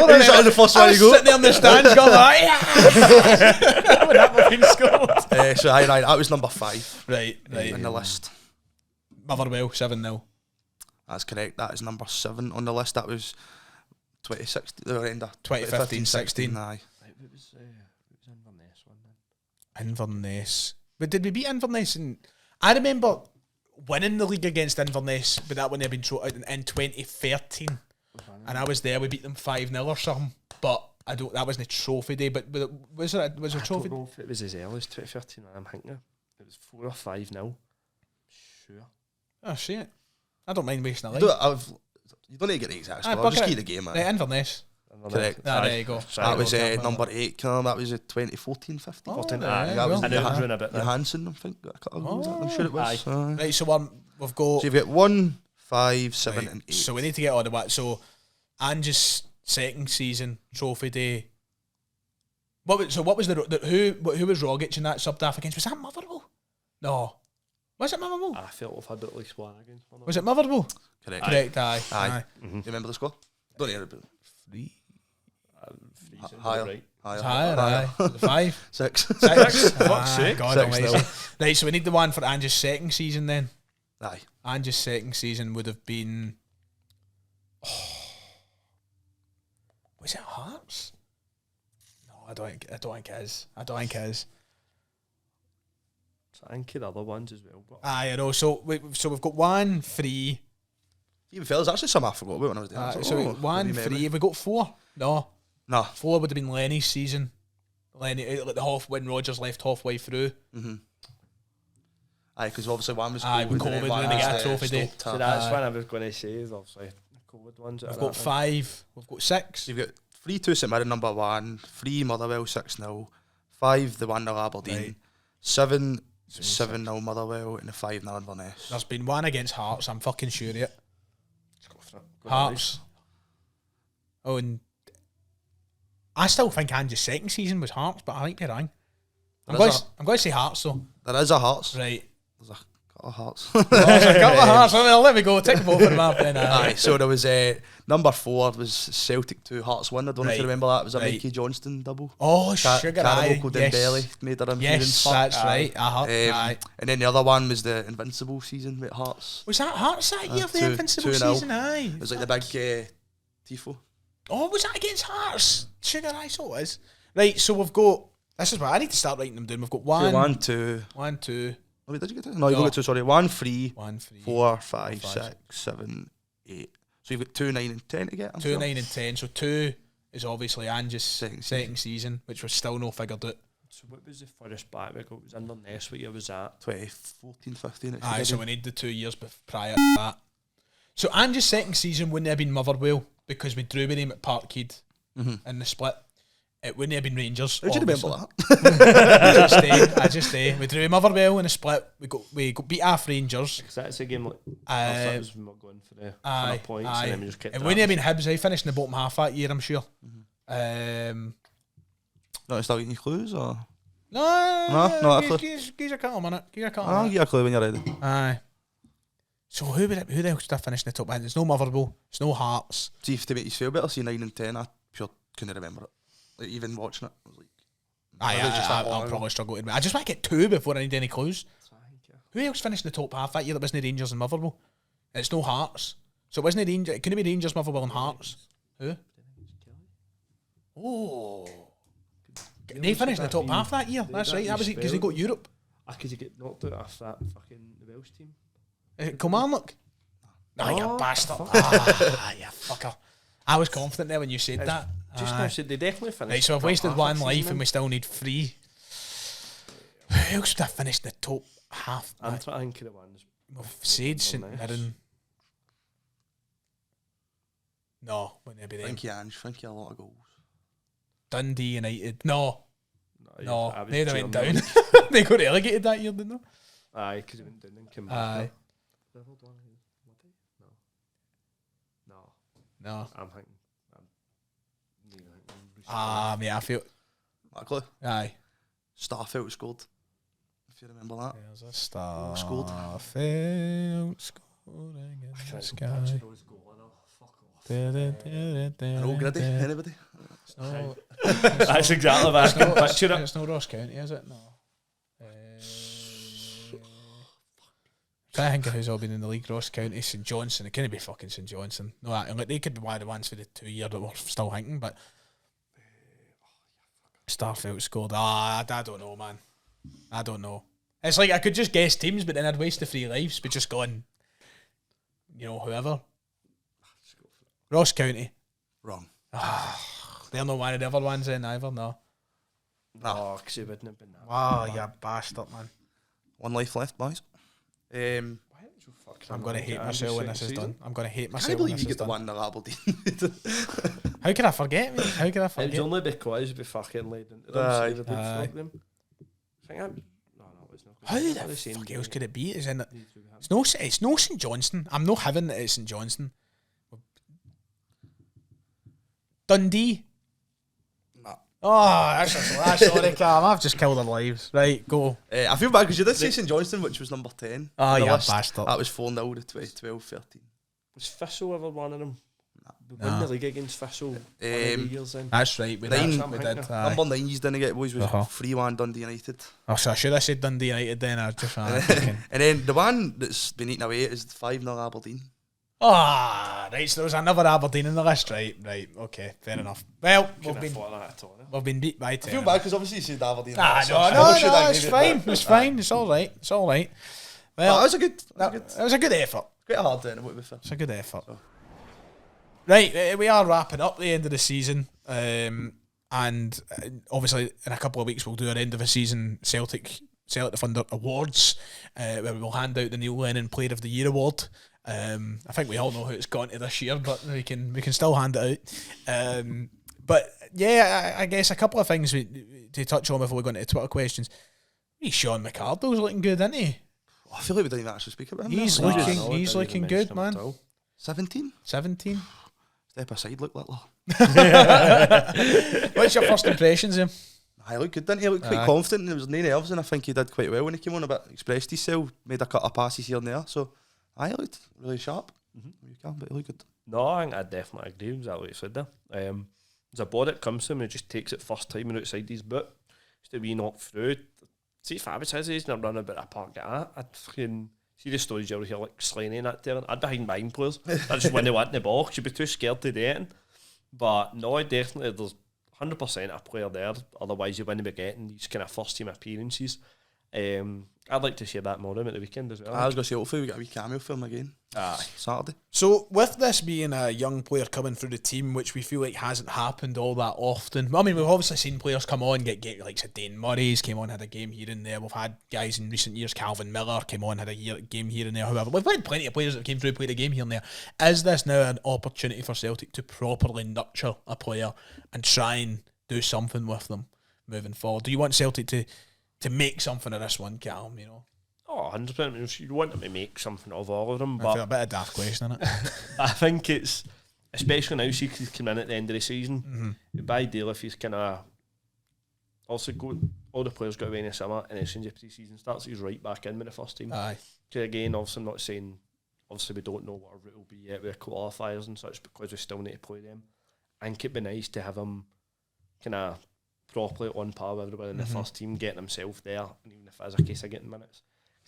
Speaker 3: was
Speaker 5: on the first one you go.
Speaker 3: Sitting there in the stands going like, yeah! When that been scored.
Speaker 5: So that was number 5.
Speaker 3: Right.
Speaker 5: In the list.
Speaker 3: Motherwell 7-0.
Speaker 5: That's correct. That is number 7 on the list. That was 2016. The end of
Speaker 3: 2015-16.
Speaker 5: Aye.
Speaker 4: It was Inverness one then.
Speaker 3: Inverness. But did we beat Inverness? I remember winning the league against Inverness, but that one had been thrown out in 2013. And I was there. We beat them 5-0 or something. But that wasn't a trophy day. But was it a trophy?
Speaker 4: I don't know if it was as early as 2013. I'm thinking it was 4 or 5-0. Sure.
Speaker 3: Oh shit! I don't mind wasting a line.
Speaker 5: You don't need to get the exact score. I'll just keep the game.
Speaker 3: Inverness.
Speaker 5: Correct.
Speaker 3: There you go.
Speaker 5: That was number 8. That was 2014-15.
Speaker 3: That
Speaker 5: was
Speaker 4: Johansson,
Speaker 5: I think. I'm sure it was.
Speaker 3: Right, so we've got.
Speaker 5: So you've got 1, 5, 7, and 8.
Speaker 3: So we need to get all the way. So Ange's second season trophy day. What was who was Rogic in that subbed off against? Was that Motherwell? No. Was it Motherwell?
Speaker 4: I felt we've had at least one against Motherwell.
Speaker 3: Was it Motherwell?
Speaker 5: Correct.
Speaker 3: Aye.
Speaker 5: Mm-hmm. Do you remember the score? Don't hear it.
Speaker 3: 3.
Speaker 5: Higher.
Speaker 3: 5.
Speaker 5: 6.
Speaker 3: Fuck's
Speaker 4: sake.
Speaker 3: God almighty. Right, so we need the one for Ange's second season then.
Speaker 5: Aye.
Speaker 3: Ange's second season would have been. Was it Hearts? No, I don't think it is. I think
Speaker 4: the other ones as well. But
Speaker 3: I know. So we've got 1, 3.
Speaker 5: Even fellas, actually some I forgot about when I was there.
Speaker 3: So 1, 3. Have we got 4? No. 4 would have been Lenny's season. Lenny, like when Rodgers left halfway through.
Speaker 5: Mm-hmm. Aye, because obviously one was
Speaker 3: COVID,
Speaker 5: and
Speaker 3: when they get a trophy day.
Speaker 4: So that's what I was going to say is obviously the COVID ones.
Speaker 3: We've got 5. We've got 6.
Speaker 5: You've got 3-2 St Mirren number 1, 3 Motherwell 6-0, 5 the 1-0 Aberdeen,
Speaker 3: Right.
Speaker 5: 7 7-0 Motherwell, and the 5-0 Inverness.
Speaker 3: There's been one against Hearts. I'm fucking sure of it.
Speaker 4: Go
Speaker 3: Hearts. Oh, and I still think Ange's second season was Hearts, but I might be wrong. I'm
Speaker 5: There
Speaker 3: going
Speaker 5: is
Speaker 3: to say Hearts though.
Speaker 5: There is a Hearts.
Speaker 3: Right.
Speaker 5: There's a couple of Hearts.
Speaker 3: Oh, there's a couple of Hearts. Well, let me go. Take both of them up then.
Speaker 5: Aye, so there was number 4 was Celtic 2, Hearts 1. I don't know if you
Speaker 3: Right.
Speaker 5: remember that. It was a
Speaker 3: Right.
Speaker 5: Mikey Johnston double.
Speaker 3: Oh, sugar, aye.
Speaker 5: Carabocco
Speaker 3: Yes.
Speaker 5: Dembele made their
Speaker 3: Yes,
Speaker 5: appearance.
Speaker 3: that's right. Aye.
Speaker 5: And then the other one was the Invincible season with Hearts.
Speaker 3: Was that Hearts that year, the
Speaker 5: 2-0.
Speaker 3: Invincible season? Aye.
Speaker 5: It was like the big tifo.
Speaker 3: Oh, was that against Hearts? Sugar, aye, so it is. Right, so we've got... This is what I need to start writing them down. We've got 1,
Speaker 5: 1, 2.
Speaker 3: 1, 2,
Speaker 5: Oh, wait, did you get 2? No, you got 2, sorry. 1, 3,
Speaker 3: 1, 3,
Speaker 5: 4, 5,
Speaker 3: 5,
Speaker 5: 6, 7, 8. So you've got 2, 9 and 10 to get.
Speaker 3: 2, 9 and 10. So 2 is obviously Ange's
Speaker 5: Second
Speaker 3: second season, which was still no figured out.
Speaker 4: So what was the first back we got? It was Inverness. What year was that?
Speaker 5: 2014, 15. it should
Speaker 3: Aye,
Speaker 5: have
Speaker 3: so
Speaker 5: been.
Speaker 3: we need the 2 years prior to that. So Ange's second season wouldn't have been Motherwell because we drew with him at Parkhead in the split. It wouldn't have been Rangers.
Speaker 5: How do you remember
Speaker 3: obviously.
Speaker 5: that?
Speaker 3: I just say we drew Motherwell in a split. We got beat off Rangers.
Speaker 4: Because that's a game like
Speaker 3: Uh,
Speaker 4: that was when we're going for the
Speaker 3: Aye,
Speaker 4: points,
Speaker 3: aye.
Speaker 4: and then we just kept.
Speaker 3: It wouldn't have been Hibs. I finished in the bottom half that year, I'm sure.
Speaker 5: No, still getting clues or?
Speaker 3: No,
Speaker 5: not a clue.
Speaker 3: Give a couple of minutes. Give a couple of
Speaker 5: I'll
Speaker 3: minutes.
Speaker 5: give you a clue when you're ready.
Speaker 3: Aye. So who else did I finish in the top end? There's no Motherwell. There's no Hearts.
Speaker 5: See if to make you feel better, see 9 and 10. I pure couldn't remember it. Like, even watching it, I was like,
Speaker 3: Aye,
Speaker 5: Maybe just that
Speaker 3: I'll
Speaker 5: one.
Speaker 3: probably struggle to. I just want to get 2 before I need any clues. Who else finished in the top half that year that wasn't Rangers and Motherwell? It's no Hearts. So it wasn't Rangers. It couldn't be Rangers, Motherwell, and Hearts. Who? Oh. They finished in the top half that year. That's right. That was it because they got Europe.
Speaker 4: Because you get knocked out off that fucking the Welsh team.
Speaker 3: Is it Kilmarnock? No, you
Speaker 4: Oh,
Speaker 3: bastard.
Speaker 4: fuck.
Speaker 3: Ah, you fucker. I was confident there when you said that.
Speaker 4: Just
Speaker 3: Aye.
Speaker 4: now said they definitely finished.
Speaker 3: Right, so I've
Speaker 4: top
Speaker 3: wasted
Speaker 4: half
Speaker 3: one
Speaker 4: that
Speaker 3: life
Speaker 4: season
Speaker 3: and we
Speaker 4: then.
Speaker 3: still need 3. Who else would have finished in the top half?
Speaker 4: I'm trying to think of the ones.
Speaker 3: We've said St
Speaker 4: Inverness.
Speaker 3: Mirren. No, wouldn't it be them?
Speaker 5: thank you, Ange. Thank you a lot of goals.
Speaker 3: Dundee United. No,
Speaker 4: No, I was
Speaker 3: they went
Speaker 4: cheering
Speaker 3: down.
Speaker 4: them.
Speaker 3: They got relegated that year, didn't they?
Speaker 4: Aye, because they went down and came back.
Speaker 3: Aye.
Speaker 4: Leveled one, what day? No.
Speaker 3: No.
Speaker 4: I'm thinking.
Speaker 3: Mate, I feel.
Speaker 5: What a clue.
Speaker 3: Aye.
Speaker 5: Starfelt scored. If you remember that.
Speaker 3: There's a star.
Speaker 5: Scored.
Speaker 3: Scoring in the sky.
Speaker 5: An old griddy. Anybody?
Speaker 3: It's no,
Speaker 4: That's exactly what I can picture it.
Speaker 3: it's no Ross County, is it? No. Trying to think of who's all been in the league. Ross County, St Johnson. It can't be fucking St Johnson. No, like they could be one of the ones for the 2 year that we're still thinking, but Starfelt scored. I don't know, man. I don't know. It's like I could just guess teams, but then I'd waste the 3 lives. But just going, whoever. Ross County.
Speaker 5: Wrong.
Speaker 3: They're not one of the other ones then either. No.
Speaker 4: No, because it wouldn't have been that.
Speaker 3: Wow, you bastard, man.
Speaker 5: 1 life left, boys.
Speaker 4: Why did you fucking
Speaker 3: I'm gonna hate
Speaker 4: Ange's
Speaker 3: myself when
Speaker 4: second
Speaker 3: this is
Speaker 4: season?
Speaker 3: done. I'm gonna hate
Speaker 5: I
Speaker 3: myself
Speaker 5: can't
Speaker 3: when
Speaker 5: believe
Speaker 3: this
Speaker 5: you
Speaker 3: is
Speaker 5: get the
Speaker 3: done.
Speaker 5: one that Aberdeen.
Speaker 3: How could I forget, mate? How could I
Speaker 4: It was
Speaker 3: forget?
Speaker 4: only because we fucking laid into them,
Speaker 5: Aye.
Speaker 4: so they did
Speaker 3: Aye.
Speaker 4: fuck them. I think no, it was not.
Speaker 3: How
Speaker 4: They're
Speaker 3: the
Speaker 4: same
Speaker 3: fuck
Speaker 4: day.
Speaker 3: else could it be? It's
Speaker 4: These two happened.
Speaker 3: it's no St Johnstone. I'm not having that it's St Johnstone. Dundee.
Speaker 5: Nah.
Speaker 3: Oh, that's sorry, Cam. I've just killed their lives. Right, go.
Speaker 5: I feel bad because you did say St Johnston, which was number 10.
Speaker 3: Oh,
Speaker 5: on the
Speaker 3: you
Speaker 5: list.
Speaker 3: bastard.
Speaker 5: That was 4-0 to 2012, 13.
Speaker 4: Was Thistle ever one of them? We
Speaker 3: Nah.
Speaker 4: won the league against Thistle one of the years then.
Speaker 3: That's right. We
Speaker 5: Nine.
Speaker 3: did. We did. Aye.
Speaker 5: Number 9 you didn't get, boys, was
Speaker 3: Uh-huh.
Speaker 5: 3-1 Dundee United.
Speaker 3: Oh, so I should have said Dundee United then. I just fucking.
Speaker 5: And then the one that's been eaten away is 5-0 Aberdeen.
Speaker 3: Right. So there was another Aberdeen in the list, right? Right. Okay. Fair enough. Well,
Speaker 4: Couldn't have thought that at all.
Speaker 3: we've been beat by
Speaker 5: I
Speaker 3: 10.
Speaker 5: feel bad because obviously you said Aberdeen.
Speaker 3: Ah,
Speaker 5: So
Speaker 3: no,
Speaker 5: I
Speaker 3: no,
Speaker 5: should
Speaker 3: no,
Speaker 5: have
Speaker 3: it's
Speaker 5: given
Speaker 3: fine.
Speaker 5: it,
Speaker 3: It's fine. It's all right. It's all right. Well,
Speaker 5: that was a good.
Speaker 3: it was a good effort.
Speaker 5: Quite a hard then, to be fair.
Speaker 3: It's a good effort. Right, we are wrapping up the end of the season, and obviously in a couple of weeks we'll do our end of the season Celtic the Thunder Awards, where we will hand out the Neil Lennon Player of the Year award. I think we all know how it's gone to this year, but we can still hand it out. But yeah, I guess a couple of things to touch on before we go into Twitter questions. Sean McArdle's looking good, isn't he?
Speaker 5: I feel like we didn't even actually speak about him.
Speaker 3: He's
Speaker 5: there.
Speaker 3: looking-
Speaker 4: No, I
Speaker 3: he's
Speaker 4: didn't
Speaker 3: looking
Speaker 4: even
Speaker 3: good,
Speaker 4: mention him
Speaker 3: man.
Speaker 4: at all.
Speaker 5: 17?
Speaker 3: 17.
Speaker 5: Step aside, look Littler.
Speaker 3: What's your first impressions of him?
Speaker 5: I looked good, didn't he? He looked quite confident, and there was no else, and I think he did quite well when he came on, a bit expressed himself, made a couple of passes here and there, so I looked really sharp. You can, but he looked good.
Speaker 4: No, I think I definitely agree with exactly what you said there. There's a ball that comes to him and just takes it first time and outside his boot. Just a wee knock through. See if I was his age and I'm running about a park like that, I'd fucking see the stories you'll hear like Slaney and that there. I'd be hiding behind players. I just when they want the ball, you'd be too scared to do it. But no, definitely there's 100% a player there. Otherwise, you wouldn't be getting these kind of first team appearances. I'd like to see that more of him at the weekend as well.
Speaker 5: I was going to say, hopefully we get a wee cameo film again. Saturday.
Speaker 3: So with this being a young player coming through the team, which we feel like hasn't happened all that often. I mean, we've obviously seen players come on, get like Dane Murray's came on, had a game here and there. We've had guys in recent years, Calvin Miller came on, had a game here and there. However, we've had plenty of players that came through, played a game here and there. Is this now an opportunity for Celtic to properly nurture a player and try and do something with them moving forward? Do you want Celtic to make something of this one, Calum, you know?
Speaker 4: Oh, 100%. You want them to make something of all of them,
Speaker 3: I
Speaker 4: but
Speaker 3: feel a bit of a daft question, isn't it?
Speaker 4: I think it's, especially now, see, he's coming in at the end of the season. It'd be ideal if he's kind of also all the players got away in the summer, and as soon as the season starts, he's right back in with the first team.
Speaker 3: Aye.
Speaker 4: Because again, obviously, I'm not saying, obviously, we don't know what our route will be yet with the qualifiers and such, because we still need to play them. I think it'd be nice to have him kind of properly on par with everybody in the first team, getting himself there, and even if it is a case of getting minutes.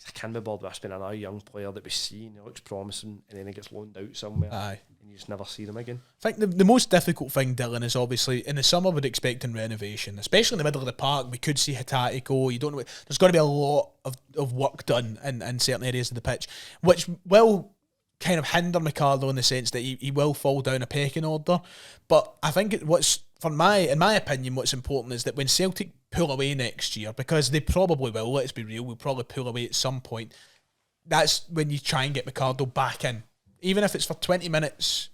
Speaker 4: I can't be bothered with spending another young player that we see and he looks promising and then he gets loaned out somewhere and you just never see them again.
Speaker 3: I think the most difficult thing, Dylan, is obviously in the summer we're expecting renovation, especially in the middle of the park. We could see Hatate go. You don't know. There's got to be a lot of work done in certain areas of the pitch, which will kind of hinder McArdle in the sense that he will fall down a pecking order. But I think in my opinion, what's important is that when Celtic pull away next year, because they probably will, let's be real, we'll probably pull away at some point, that's when you try and get McArdle back in. Even if it's for 20 minutes,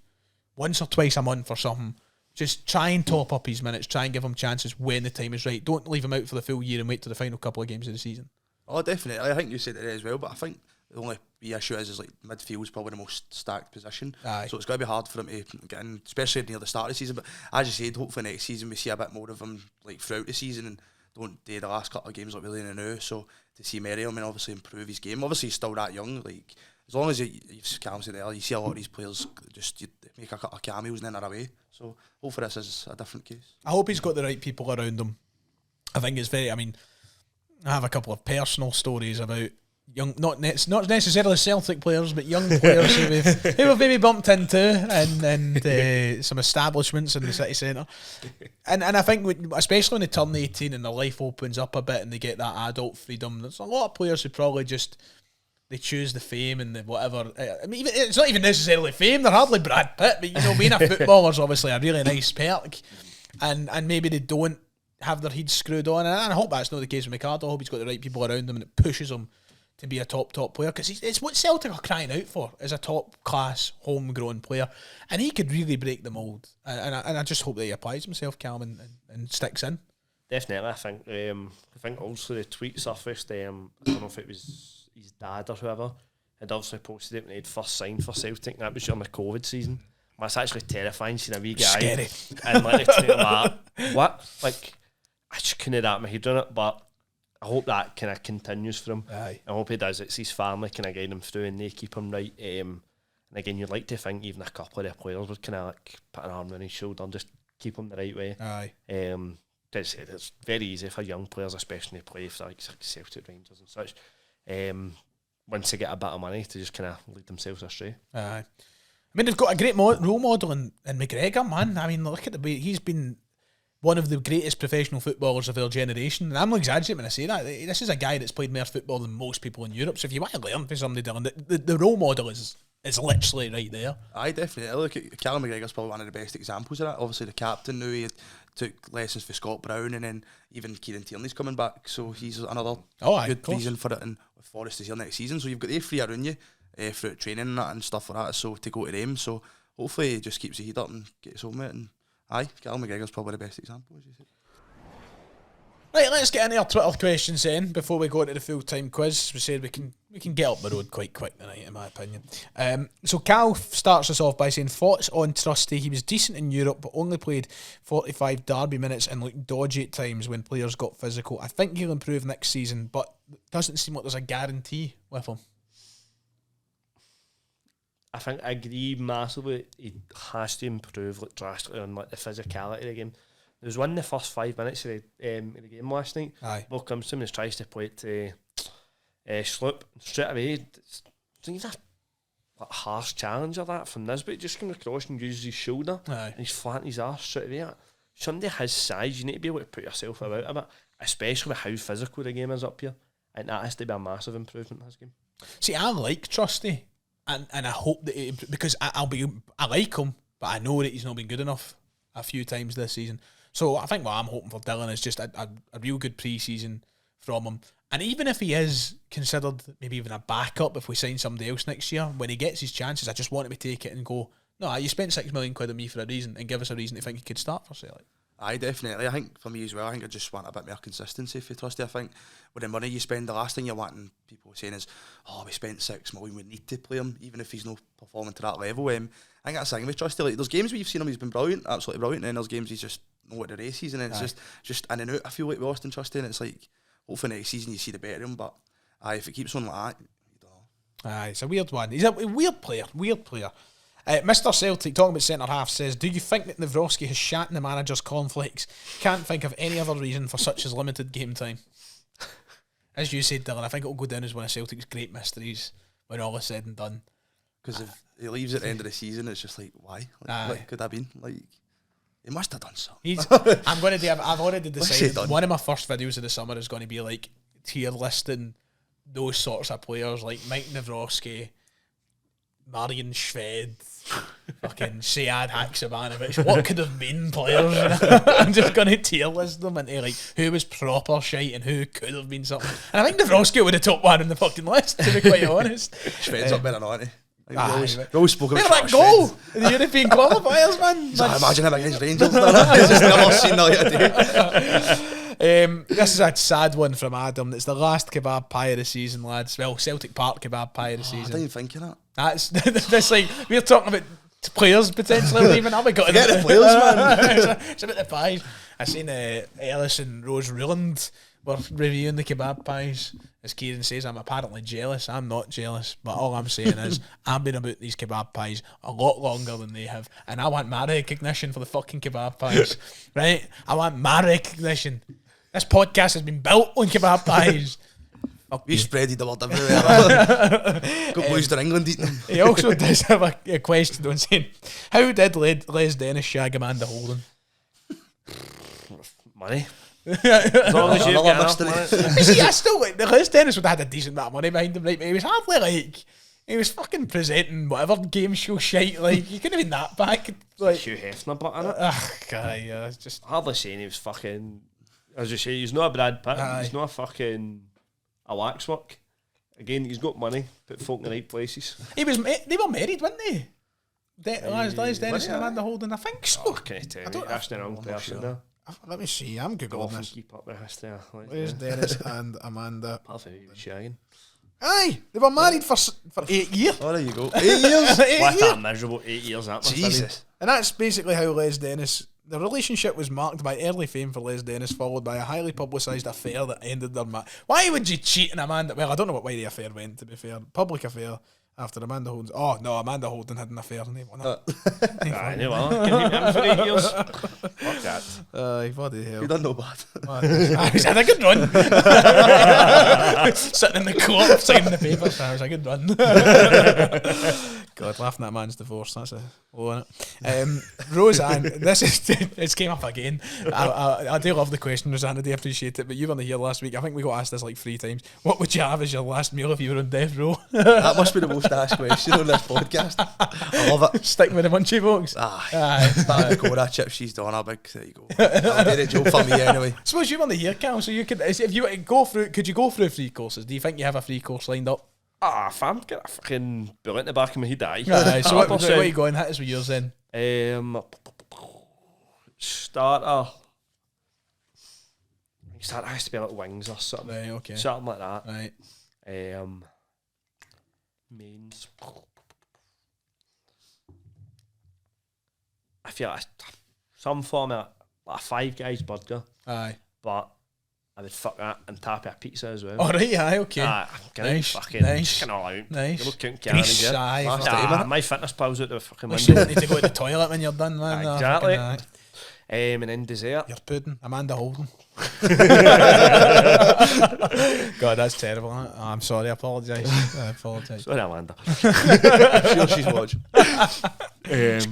Speaker 3: once or twice a month or something, just try and top up his minutes, try and give him chances when the time is right. Don't leave him out for the full year and wait till the final couple of games of the season.
Speaker 5: Oh, definitely. I think you said it as well, but I think the only issue is like midfield is probably the most stacked position.
Speaker 3: Aye.
Speaker 5: So it's going to be hard for him to get in, especially near the start of the season. But as you said, hopefully next season we see a bit more of him like throughout the season and don't do the last couple of games like really in the now. So to see Merriam and obviously improve his game. Obviously he's still that young. Like as long as you've Calum said earlier, you see a lot of these players just make a couple of cameos and then they're away. So hopefully this is a different case.
Speaker 3: I hope he's got the right people around him. I think it's very. I mean, I have a couple of personal stories about young, not necessarily Celtic players, but young players who we've maybe bumped into and some establishments in the city centre. And I think, especially when they turn 18 and their life opens up a bit and they get that adult freedom, there's a lot of players who probably just, they choose the fame and the whatever. I mean, it's not even necessarily fame, they're hardly Brad Pitt, but you know, being a footballer's obviously a really nice perk. And maybe they don't have their heads screwed on. And I hope that's not the case with McArdle. I hope he's got the right people around him and it pushes him to be a top player, because it's what Celtic are crying out for, is a top class homegrown player, and he could really break the mould. And I just hope that he applies himself, Calum, and sticks in.
Speaker 4: Definitely, I think also the tweet surfaced. I don't know if it was his dad or whoever had obviously posted it when he'd first signed for Celtic. That was during the COVID season. That's actually terrifying, seeing a wee guy.
Speaker 3: Scary.
Speaker 4: And like the tweet like, what? Like, I just couldn't wrap my head on it, but I hope that kind of continues for him.
Speaker 3: Aye.
Speaker 4: I hope he does. It's his family kind of guide him through and they keep him right. And again, you'd like to think even a couple of their players would kind of like put an arm on his shoulder and just keep him the right way.
Speaker 3: Aye.
Speaker 4: It's very easy for young players, especially to play for like Celtic, Rangers and such. Once they get a bit of money, to just kind of lead themselves astray.
Speaker 3: Aye. I mean, they've got a great role model in McGregor, man. I mean, look at the way he's been one of the greatest professional footballers of our generation. And I'm not exaggerating when I say that. This is a guy that's played more football than most people in Europe. So if you want to learn from somebody, Dylan, the role model is literally right there.
Speaker 5: Aye, definitely. I look at Callum McGregor's probably one of the best examples of that. Obviously the captain now, he took lessons for Scott Brown, and then even Kieran Tierney's coming back. So he's another good reason for it. And with Forrest is here next season. So you've got the three around you throughout training and that and stuff like that. So to go to them. So hopefully he just keeps the heat up and gets on with it. And aye, Callum McGregor's probably the best example, as you said.
Speaker 3: Right, let's get into our Twitter questions then before we go into the full-time quiz. We said we can get up the road quite quick tonight, in my opinion. So Cal starts us off by saying, thoughts on Trusty. He was decent in Europe, but only played 45 derby minutes and looked dodgy at times when players got physical. I think he'll improve next season, but doesn't seem like there's a guarantee with him.
Speaker 4: I think I agree massively. He has to improve drastically on the physicality of the game. There was one in the first 5 minutes of the game last night.
Speaker 3: Aye.
Speaker 4: Ball comes to him and tries to play it to Sloop. Straight away, he's a harsh challenger that from Nisbet. Just comes across and uses his shoulder.
Speaker 3: Aye.
Speaker 4: And he's flattening his arse straight away. Somebody his size, you need to be able to put yourself about a bit, especially with how physical the game is up here. And that has to be a massive improvement in this game.
Speaker 3: See, I like Trusty, and I hope that because I like him, but I know that he's not been good enough a few times this season. So I think what I'm hoping for Dylan is just a real good pre-season from him. And even if he is considered maybe even a backup if we sign somebody else next year, when he gets his chances, I just want him to take it and go, no, you spent £6 million on me for a reason, and give us a reason to think he could start for Celtic.
Speaker 5: Aye, definitely. I think for me as well, I think I just want a bit more consistency for Trusty. I think with the money you spend, the last thing you're wanting people saying is, oh, we spent $6 million, we need to play him, even if he's not performing to that level. I think that's the thing with Trusty. Like, there's games where you've seen him, he's been brilliant, absolutely brilliant, and then there's games he's just not at the races, and it's just in and out. I feel like we lost in Trusty, and it's like, hopefully next season you see the better of him, but if it keeps on like that, you don't know.
Speaker 3: Aye, it's a weird one. He's a weird player. Mr. Celtic, talking about centre-half, says, do you think that Navrosky has shat in the manager's cornflakes? Can't think of any other reason for such as limited game time. As you said, Dylan, I think it'll go down as one of Celtic's great mysteries when all is said and done.
Speaker 5: Because if he leaves at the end of the season, it's just like, why? What could that have been? Like, he must have done something.
Speaker 3: I've already decided one of my first videos of the summer is going to be like tier listing those sorts of players, like Mike Navrosky, Marian Shved, fucking Sead Haksabanovic. What could have been players? I'm just going to tier list them into like who was proper shite and who could have been something. And I think Navrosky would have top one in the fucking list, to be quite honest.
Speaker 5: Shved's up better, not he? We always spoke about
Speaker 3: that goal in the European qualifiers, man.
Speaker 5: So imagine him against Rangers. I've just never seen that yet.
Speaker 3: This is a sad one from Adam. It's the last kebab pie of the season, lads. Well, Celtic Park kebab pie of the season.
Speaker 5: I didn't think of that.
Speaker 3: That's like, we're talking about players potentially leaving. Have we got
Speaker 5: Forget the players, man.
Speaker 3: It's about the pies. I seen Ellis and Rose Ruland were reviewing the kebab pies. As Kieran says, I'm apparently jealous. I'm not jealous, but all I'm saying is I've been about these kebab pies a lot longer than they have, and I want my recognition for the fucking kebab pies, right? I want my recognition. This podcast has been built on kebab pies.
Speaker 5: We spreaded the word everywhere. Got boys to England eating them.
Speaker 3: He also does have a question on saying, how did Les Dennis shag Amanda Holden?
Speaker 4: Money. As long as you get enough money.
Speaker 3: See, I still like Les Dennis would have had a decent amount of money behind him, right? But he was hardly like, he was fucking presenting whatever game show shite. Like, he couldn't have been that back. Like
Speaker 4: Hugh Hefner butt in it.
Speaker 3: God, yeah, it's just
Speaker 4: Hardly saying he was fucking. As you say, he's not a Brad Pitt.
Speaker 3: Aye.
Speaker 4: He's not a fucking a waxwork. Again, he's got money. Put folk in the right places.
Speaker 3: They were married, weren't they? Les Dennis and Amanda Holden, I think so.
Speaker 4: Oh, can I tell you? That's the wrong person there.
Speaker 3: Let me see. I'm googling
Speaker 4: Often
Speaker 3: this.
Speaker 4: keep up with history.
Speaker 3: Les Dennis and Amanda.
Speaker 4: Apart from he was shagging.
Speaker 3: Aye, they were married for 8 years.
Speaker 5: Oh, there you go. 8 years?
Speaker 4: What a miserable 8 years that must have been.
Speaker 5: Jesus.
Speaker 3: And that's basically how Les Dennis. The relationship was marked by early fame for Les Dennis, followed by a highly publicised affair that ended their match. Why would you cheat on Amanda? Well, I don't know what way the affair went, to be fair. Public affair after Amanda Holden. Oh, no, Amanda Holden had an affair. And
Speaker 4: I know, well, can keep him for 8 years. Fuck that.
Speaker 3: Bloody hell.
Speaker 5: You done no bad.
Speaker 3: He's had a good run. Sitting in the court, signing the papers. That was a good run. God, laughing at man's divorce. That's a low, isn't it? Roseanne, it's came up again. I do love the question, Roseanne. I do appreciate it. But you weren't here last week. I think we got asked this like 3 times. What would you have as your last meal if you were on death row?
Speaker 5: That must be the most asked question on this podcast. I love it.
Speaker 3: Sticking with the munchy folks.
Speaker 5: Aye. That Cora chip she's done a big. There you go. I'll do the job for me anyway.
Speaker 3: I suppose you weren't here, Cal, so you could, if you were to go through, could you go through 3 courses? Do you think you have a 3 course lined up?
Speaker 4: Fam, get a fucking bullet in the back of my head, aye.
Speaker 3: Aye, so what are you going? Hit us with yours then.
Speaker 4: Starter. That has to be like wings or something.
Speaker 3: Right, okay.
Speaker 4: Something like that.
Speaker 3: Right.
Speaker 4: Mains. I feel like some form of like a Five Guys burger,
Speaker 3: Aye.
Speaker 4: but I would fuck that and tap a pizza as well.
Speaker 3: All right, aye, okay.
Speaker 4: Nice, fucking
Speaker 3: nice.
Speaker 4: all out.
Speaker 3: Nice.
Speaker 4: You're looking
Speaker 3: Nice,
Speaker 4: calories,
Speaker 3: aye.
Speaker 5: Last
Speaker 3: fuck.
Speaker 5: time, innit?
Speaker 4: my fitness pal's out the fucking
Speaker 3: You
Speaker 4: window.
Speaker 3: need to go to the toilet when you're done, man. No,
Speaker 4: Exactly.
Speaker 3: fucking aye.
Speaker 4: And then dessert.
Speaker 3: You're pudding. Amanda Holden. God, that's terrible. Huh? Oh, I'm sorry. I apologise. I apologise.
Speaker 4: Sorry, Amanda.
Speaker 5: I'm sure she's watching.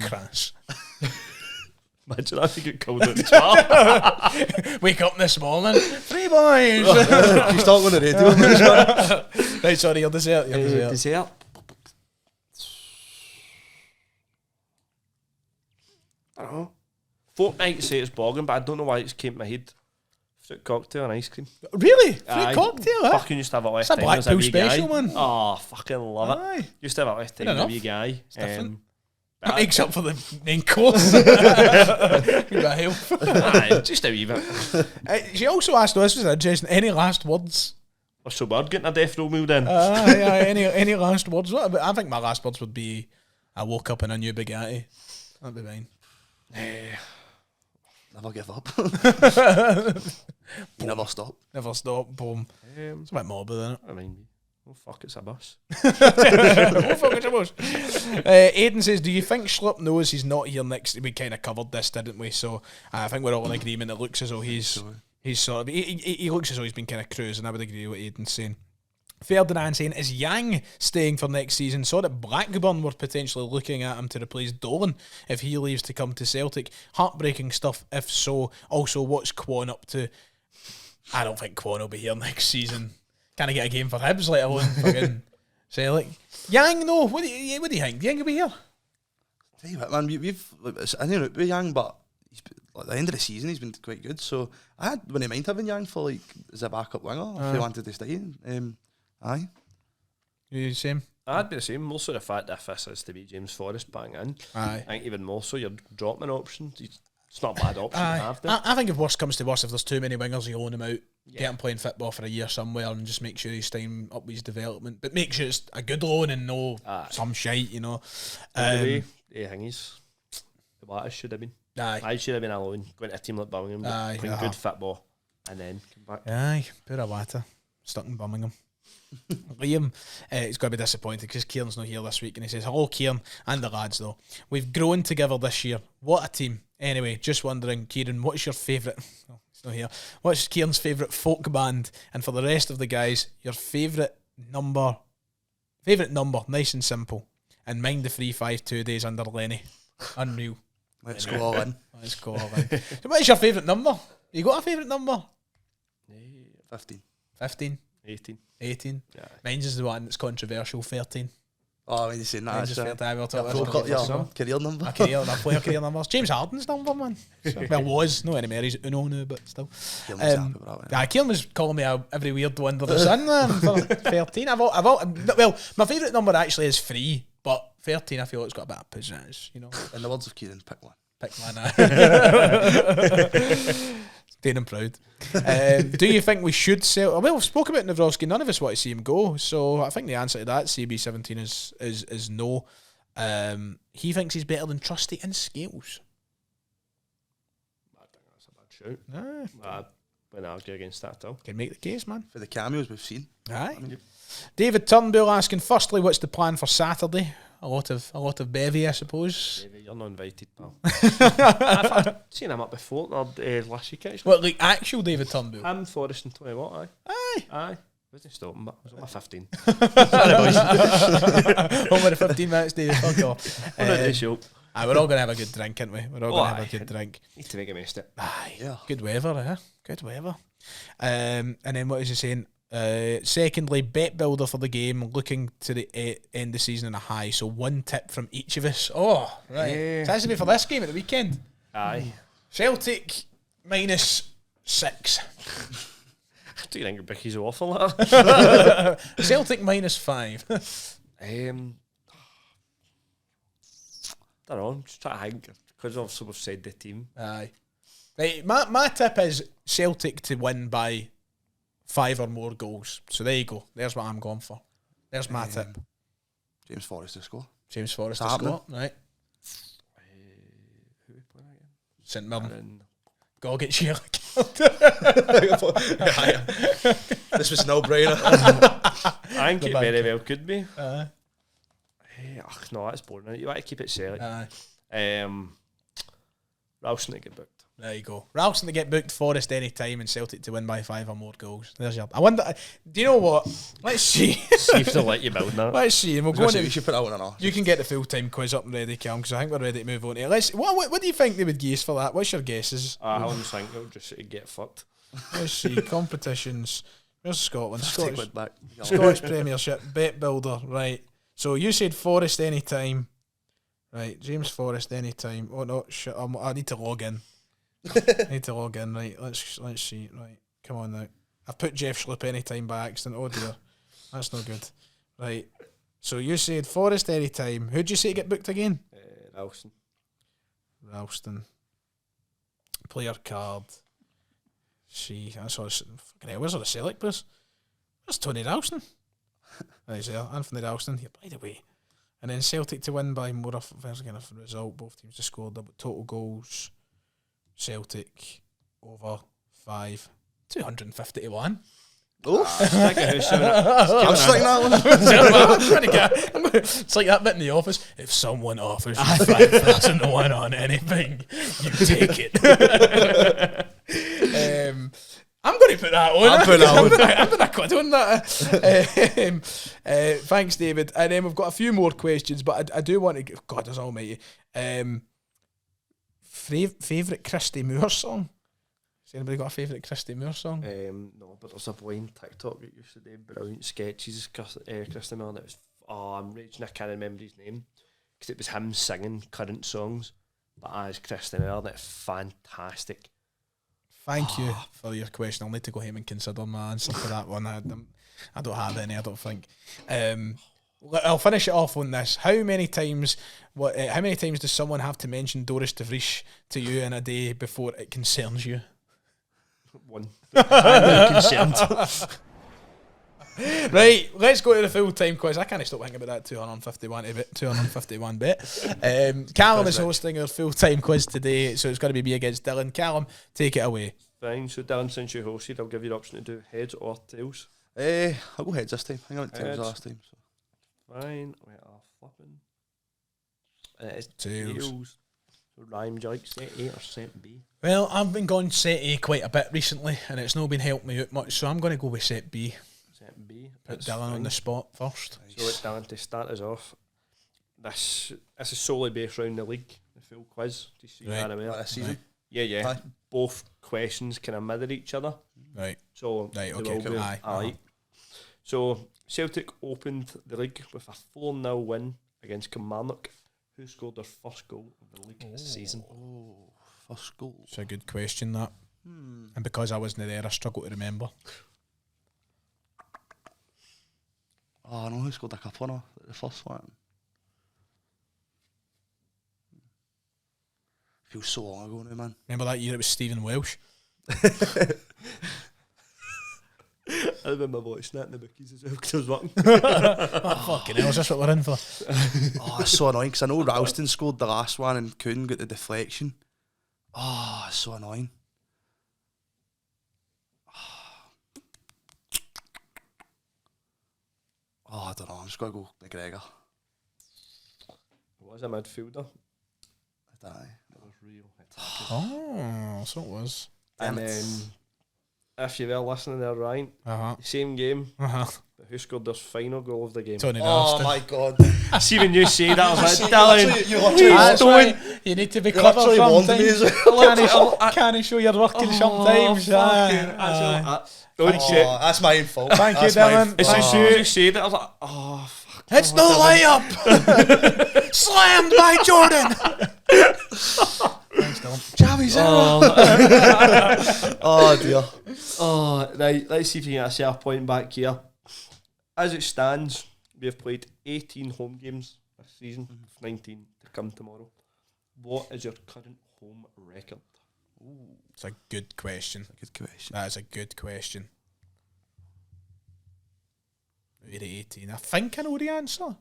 Speaker 3: Crash.
Speaker 4: Imagine that if you get called out the bar.
Speaker 3: Wake up this morning. Three boys.
Speaker 5: She's talking on the radio.
Speaker 3: Right, sorry, your dessert. Your dessert.
Speaker 4: Dessert. I don't know. Fortnite say it's bogging, but I don't know why it's came to my head. Fruit cocktail and ice cream.
Speaker 3: Really? Free
Speaker 4: Aye.
Speaker 3: cocktail, huh?
Speaker 4: Fucking used to have it last
Speaker 3: It's a
Speaker 4: time. as
Speaker 3: Blackpool
Speaker 4: wee guy.
Speaker 3: special, man.
Speaker 4: Oh, fucking love it.
Speaker 3: Aye.
Speaker 4: Used to have it last time
Speaker 3: Fair
Speaker 4: as a
Speaker 3: enough.
Speaker 4: wee guy.
Speaker 3: different.
Speaker 4: But
Speaker 3: Makes up for the main course. Give it a help.
Speaker 4: aye, just a wee bit.
Speaker 3: She also asked us, this was interesting, any last words?
Speaker 4: We're so bad getting a death row meal then.
Speaker 3: Any last words? What about, I think my last words would be, I woke up in a new Bugatti. That'd be fine.
Speaker 5: Never give up. You never stop.
Speaker 3: Never stop. Boom. It's a bit morbid, isn't it?
Speaker 4: I mean, oh fuck, it's a bus.
Speaker 3: Oh, fuck, it's a bus. Aidan says, do you think Schlupp knows he's not here next? We kind of covered this, didn't we? So I think we're all in agreement. It looks as though he's sort of, he looks as though he's been kind of cruising. I would agree with what Aidan's saying. Ferdinand saying, is Yang staying for next season? Saw that Blackburn were potentially looking at him to replace Dolan if he leaves to come to Celtic. Heartbreaking stuff if so. Also, what's Quan up to? I don't think Quan will be here next season. Can't get a game for Hibs, let alone fucking Sellik. Yang, no. What do you think? Do you think he'll be here?
Speaker 5: Tell you what, man, we've I don't know about Yang, but he's been, like, at the end of the season he's been quite good. So I wouldn't mind having Yang for like as a backup winger if he wanted to stay. Aye.
Speaker 3: You same?
Speaker 4: I'd be the same. More so the fact that if this is to be James Forrest bang in,
Speaker 3: Aye.
Speaker 4: I think even more so you're dropping options. It's not a bad option to have there.
Speaker 3: I think if worst comes to worst, if there's too many wingers, you loan him out, get him playing football for a year somewhere, and just make sure he's time up with his development. But make sure it's a good loan and no some shite, you know.
Speaker 4: The thing is, the Waters should have been.
Speaker 3: Aye.
Speaker 4: I should have been alone, going to a team like Birmingham, playing good football, and then come back.
Speaker 3: Aye, poor Awata, stuck in Birmingham. Liam, he's going to be disappointed because Kieran's not here this week, and he says, hello Kieran and the lads though, we've grown together this year, what a team. Anyway, just wondering, Kieran, what's your favourite, oh, he's not here, what's Kieran's favourite folk band, and for the rest of the guys, your favourite number, nice and simple, and mind the 3-5 days under Lenny. Unreal.
Speaker 5: Let's go all in.
Speaker 3: Let's go all in. So what is your favourite number? You got a favourite number?
Speaker 5: 15.
Speaker 3: 15?
Speaker 4: 18.
Speaker 3: Yeah. Mine's is the one that's controversial, 13.
Speaker 5: Oh, when you say
Speaker 3: Mine's
Speaker 5: that,
Speaker 3: is 13. I will talk
Speaker 5: your
Speaker 3: about
Speaker 5: career number.
Speaker 3: my player career numbers. James Harden's number, man. Well, was. No anymore. He's Uno now, but still.
Speaker 5: Kieran's happy with that one.
Speaker 3: Yeah, Kieran was calling me every weird one under the sun, man, for 13. Well, my favourite number actually is 3, but 13 I feel it's got a bit of pizzazz, you know.
Speaker 5: In the words of Kieran, pick one.
Speaker 3: Pick one. Staying him proud. Do you think we should sell? Well, we've spoken about Nawrocki. None of us want to see him go, so I think the answer to that, CB17, is no. He thinks he's better than Trusty and Scales.
Speaker 4: I think that's a bad shout. I wouldn't argue against that at all.
Speaker 3: Can make the case, man.
Speaker 5: For the cameos we've seen.
Speaker 3: Aye. David Turnbull asking, firstly, what's the plan for Saturday? A lot of bevy, I suppose.
Speaker 4: Maybe you're not invited, pal. I've seen him up before last week, actually.
Speaker 3: What, like actual David Turnbull?
Speaker 4: I'm Forrest and 20 what,
Speaker 3: Aye.
Speaker 4: I wasn't stopping, but I was on my 15.
Speaker 3: Over the 15 minutes, David. Fuck off.
Speaker 4: We're
Speaker 3: We're all going to have a good drink, aren't we? We're all going to have a good drink.
Speaker 4: Need to make a mess of it.
Speaker 3: Aye.
Speaker 5: Yeah.
Speaker 3: Good weather, Good weather. And then what is he saying? Secondly, bet builder for the game, looking to the end of the season in a high. So one tip from each of us. Oh, right.
Speaker 4: Yeah.
Speaker 3: So that's to be for this game at the weekend.
Speaker 4: Aye.
Speaker 3: Celtic -6.
Speaker 4: Do you think Bicky's awful? That?
Speaker 3: Celtic -5.
Speaker 4: I don't know. I'm just trying to think because obviously we've said the team.
Speaker 3: Aye. Right, my tip is Celtic to win by 5 or more goals. So there you go. There's what I'm going for. There's my tip.
Speaker 5: James Forrest to score.
Speaker 3: James Forrest to
Speaker 5: happening.
Speaker 3: score, right?
Speaker 4: Who we playing again?
Speaker 3: St Mirren.
Speaker 4: And
Speaker 3: Go get Sellik.
Speaker 5: This was no brainer.
Speaker 4: I think
Speaker 3: The
Speaker 4: it
Speaker 3: bank.
Speaker 4: very well could be.
Speaker 3: Aye.
Speaker 4: No, that's boring. You want to keep it Celtic.
Speaker 3: Aye.
Speaker 4: Ralston to get booked.
Speaker 3: There you go. Ralston to get booked, Forest any time, and Celtic to win by 5 or more goals. There's your. I wonder. Do you know what? Let's see.
Speaker 4: See if they'll let you build that.
Speaker 3: Let's see, and we'll go
Speaker 5: We
Speaker 3: into.
Speaker 5: should put that one on.
Speaker 3: You can get the full time quiz up and ready, Calum, because I think we're ready to move on to it. Let's. What do you think they would guess for that? What's your guesses?
Speaker 4: I don't think they'll just get fucked.
Speaker 3: Let's see. Competitions. Where's Scotland?
Speaker 5: Take one back.
Speaker 3: Scottish Premiership bet builder. Right. So you said Forest any time. Right. James Forrest any time. Oh no. Shit. I need to log in. Right. Let's see. Right. Come on now. I've put Jeff Schlupp any time by accident. Oh dear. That's no good. Right. So you said Forest any time. Who'd you say to get booked again?
Speaker 4: Ralston.
Speaker 3: Ralston. Player card. See, that's all. Fucking hell, where's all the Sellik boys? Where's Tony Ralston? There's there, Anthony Ralston. Here, by the way. And then Celtic to win by more of there's again a result. Both teams to score double total goals. Celtic over 5. 250 to 1.
Speaker 5: Oh,
Speaker 4: Stick a house on it.
Speaker 5: I'm sticking that one.
Speaker 3: I'm trying to get. It's like that bit in the office. If someone offers you 5,000 to 1 on anything, you take it. I'm going to put that on.
Speaker 5: I'm putting that on.
Speaker 3: I'm going to quit on that. Thanks, David. And then we've got a few more questions, but I do want to. God, is almighty. Favourite Christy Moore song? Has anybody got a favourite Christy Moore song?
Speaker 4: No, but there's a boy on TikTok that used to do brilliant sketches. Christy Moore, and it was I'm raging. I can't remember his name because it was him singing current songs, but as Christy Moore, that's fantastic.
Speaker 3: Thank you for your question. I'll need to go home and consider my answer for that one. I don't have any, I don't think. I'll finish it off on this. How many times does someone have to mention Doris de Vries to you in a day before it concerns you?
Speaker 4: One. I'm concerned.
Speaker 3: Right, let's go to the full-time quiz. I can't stop thinking about that 251 bet. Calum is hosting our full-time quiz today, so it's got to be me against Dylan. Calum, take it away.
Speaker 4: Fine, so Dan, since you hosted, I'll give you the option to do heads or tails.
Speaker 5: I'll go heads this time. I went tails
Speaker 4: Heads.
Speaker 5: last time. So.
Speaker 4: Fine, we are flipping. And it is
Speaker 3: Tails.
Speaker 4: tails. So Ryan, would you like set A or set B?
Speaker 3: Well, I've been going set A quite a bit recently, and it's not been helping me out much, so I'm going to go with set B.
Speaker 4: Set B.
Speaker 3: Put
Speaker 4: That's
Speaker 3: Dylan on
Speaker 4: fine.
Speaker 3: the spot first.
Speaker 4: So let Dan to start us off. This is solely based around the league, the full quiz. Just so you
Speaker 3: Right.
Speaker 4: are aware.
Speaker 5: This season.
Speaker 4: Yeah.
Speaker 5: Aye.
Speaker 4: Both questions kind of mirror each other.
Speaker 3: Right.
Speaker 4: So
Speaker 3: Right,
Speaker 4: they
Speaker 3: okay,
Speaker 4: will
Speaker 3: cool.
Speaker 4: be
Speaker 3: Aye,
Speaker 4: alike. So Celtic opened the league with a 4-0 win against Murdoch, who scored their first goal of the league this season.
Speaker 5: Oh, first goal.
Speaker 3: It's a good question, that. And because I wasn't there, I struggle to remember.
Speaker 5: Oh, I know who scored a couple now. The first one. Feels so long ago now, man.
Speaker 3: Remember that year it was Stephen Welsh?
Speaker 4: I remember watching that in the bookies as well because I was working.
Speaker 3: Fucking hell, is this what we're in for?
Speaker 5: Oh, it's so annoying because I know Ralston scored the last one and Kuhn got the deflection. Oh, it's so annoying. Oh, I don't know. I'm just going to go McGregor.
Speaker 4: Was a midfielder.
Speaker 5: Aye.
Speaker 4: It was real.
Speaker 3: Oh, so it was.
Speaker 4: And
Speaker 5: Damn it.
Speaker 4: then, if you were listening there, Ryan,
Speaker 3: Uh-huh.
Speaker 4: same game,
Speaker 3: Uh-huh.
Speaker 4: but who scored their final goal of the game?
Speaker 3: Tony
Speaker 5: Oh
Speaker 3: Ralston.
Speaker 5: my god.
Speaker 4: See, when you say that, I was like, Dylan,
Speaker 5: You literally
Speaker 3: That's
Speaker 5: warned-
Speaker 3: why you need to be
Speaker 5: you
Speaker 3: clever
Speaker 5: literally warned me as
Speaker 3: sometimes.
Speaker 5: well.
Speaker 3: Can he show your working sometimes? Aye.
Speaker 4: Don't say
Speaker 5: Oh, that's my own fault.
Speaker 3: Thank you,
Speaker 5: That's my
Speaker 3: Dylan.
Speaker 5: fault.
Speaker 4: As soon as you said it, I was like, oh, fuck.
Speaker 3: It's no layup! Slammed by Jordan! Thanks, Dylan. Javi's
Speaker 5: Oh dear.
Speaker 4: Oh, right, let's see if you can get a point back here. As it stands, we have played 18 home games this season, 19 to come tomorrow. What is your current home record?
Speaker 3: It's a good question.
Speaker 5: Good question.
Speaker 3: That is a good question. Out of 18. I think I know the answer.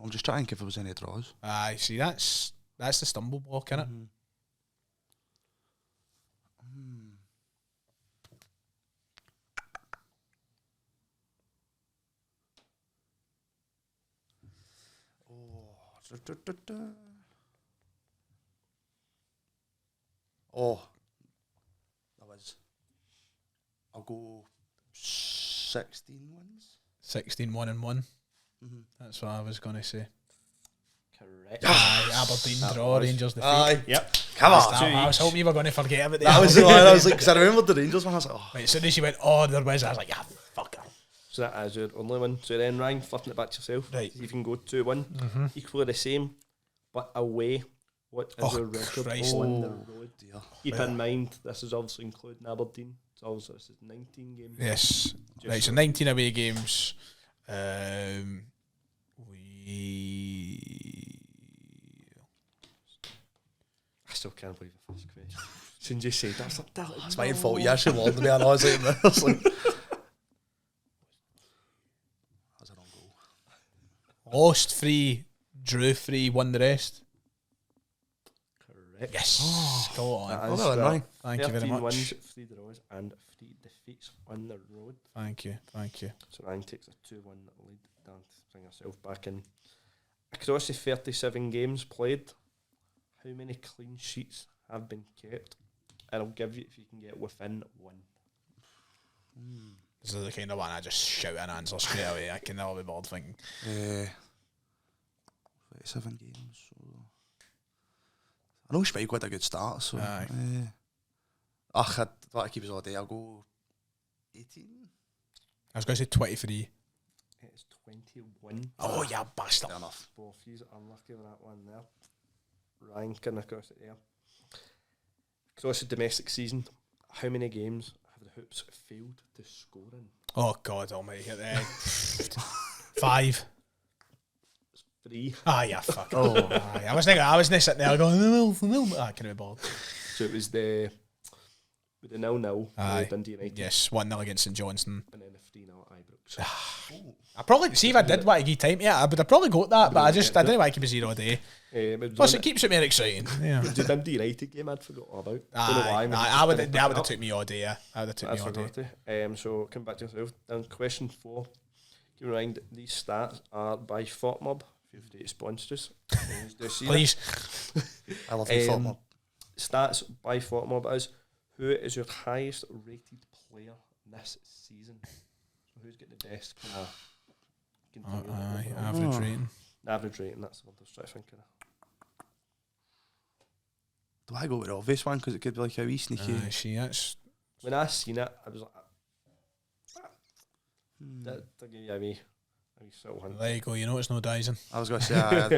Speaker 5: I'm just trying to think if there was any draws.
Speaker 3: Aye, see, that's the stumble block, innit?
Speaker 5: Oh, that was. I'll go 16 wins.
Speaker 3: 16 1-1. That's what I was going to say.
Speaker 4: Correct.
Speaker 3: Aye, Aberdeen draw, Rangers defeat.
Speaker 5: Aye.
Speaker 4: Yep.
Speaker 5: Come on.
Speaker 3: I was hoping you were going to forget about
Speaker 5: That was the one. I was like, because I remembered the Rangers one. I was like, oh.
Speaker 3: Right, as soon as you went, oh, there was, I was like, yeah, fucker.
Speaker 4: So that is your only one. So then, Ryan, flipping it back to yourself.
Speaker 3: Right.
Speaker 4: You can go 2-1. Equally the same, but away. What is your record
Speaker 3: Christ.
Speaker 4: on the road?
Speaker 5: Dear.
Speaker 4: Keep in mind, this is obviously including Aberdeen. It's obviously this is 19 games.
Speaker 3: Yes.
Speaker 4: Just
Speaker 3: Right, so 19 away games.
Speaker 4: I still can't believe the first question. As soon as you said that, I was like, damn it,
Speaker 5: It's my fault. You actually warned me. And I was like, that was a wrong goal.
Speaker 3: Lost 3, drew 3, won the rest.
Speaker 4: Correct.
Speaker 3: Yes. Go on.
Speaker 4: That
Speaker 5: Oh,
Speaker 4: is
Speaker 5: well,
Speaker 4: well,
Speaker 5: right.
Speaker 3: Thank you very
Speaker 4: 13
Speaker 3: much.
Speaker 4: wins, 3 draws, and 3 defeats on the road.
Speaker 3: Thank you. Thank you.
Speaker 4: So Ryan takes a 2-1 lead down to bring herself back in. Across the 37 games played, how many clean sheets have been kept? And I'll give you if you can get within 1.
Speaker 3: This is the kind of one I just shout an answer straight away. I can never be bothered thinking.
Speaker 5: 37 games. So. I know Spike had a good start, so.
Speaker 3: Aye.
Speaker 5: I thought to keep us all day. I'll go 18.
Speaker 3: I was going to say 23.
Speaker 4: It's 21.
Speaker 3: Oh, yeah, bastard.
Speaker 5: Fair enough.
Speaker 4: Both of you are unlucky with that one there. Ryan can across it there. Across the domestic season, how many games have the Hoops failed to score in?
Speaker 3: Oh, God almighty. 5.
Speaker 4: 3.
Speaker 3: Ah, yeah, fuck. Aye, I was sitting there going, no. I can't be bothered.
Speaker 4: So it was the 0-0
Speaker 3: Aye.
Speaker 4: Dundee United,
Speaker 3: Yes, 1-0 against St Johnstone.
Speaker 4: and then the 3-0 at Ibrox.
Speaker 3: I probably, see if I did want to give time, yeah, I would have probably got that, but I didn't want to keep a 0 a day. Plus, it keeps it more exciting. Yeah.
Speaker 4: The Dundee United game I'd forgotten about. Don't know why.
Speaker 3: That would have took me all day, yeah. That would have took
Speaker 4: I
Speaker 3: me all day.
Speaker 4: forgot it. So come back to yourself. Then question 4. Keep in mind these stats are by FotMob. If they sponsor us,
Speaker 3: Please.
Speaker 5: I love you,
Speaker 4: Um, stats by FotMob is who is your highest rated player this season? So who's getting the best kind of
Speaker 3: Aye, average rating.
Speaker 4: average rating? That's what I was trying to think of.
Speaker 5: Do I go with the obvious one? Because it could be like a wee sneaky.
Speaker 3: See, that's...
Speaker 4: When I seen it, I was like, that give you a wee subtle hint.
Speaker 3: There you go, you know it's no Dyson.
Speaker 5: I was going to say, I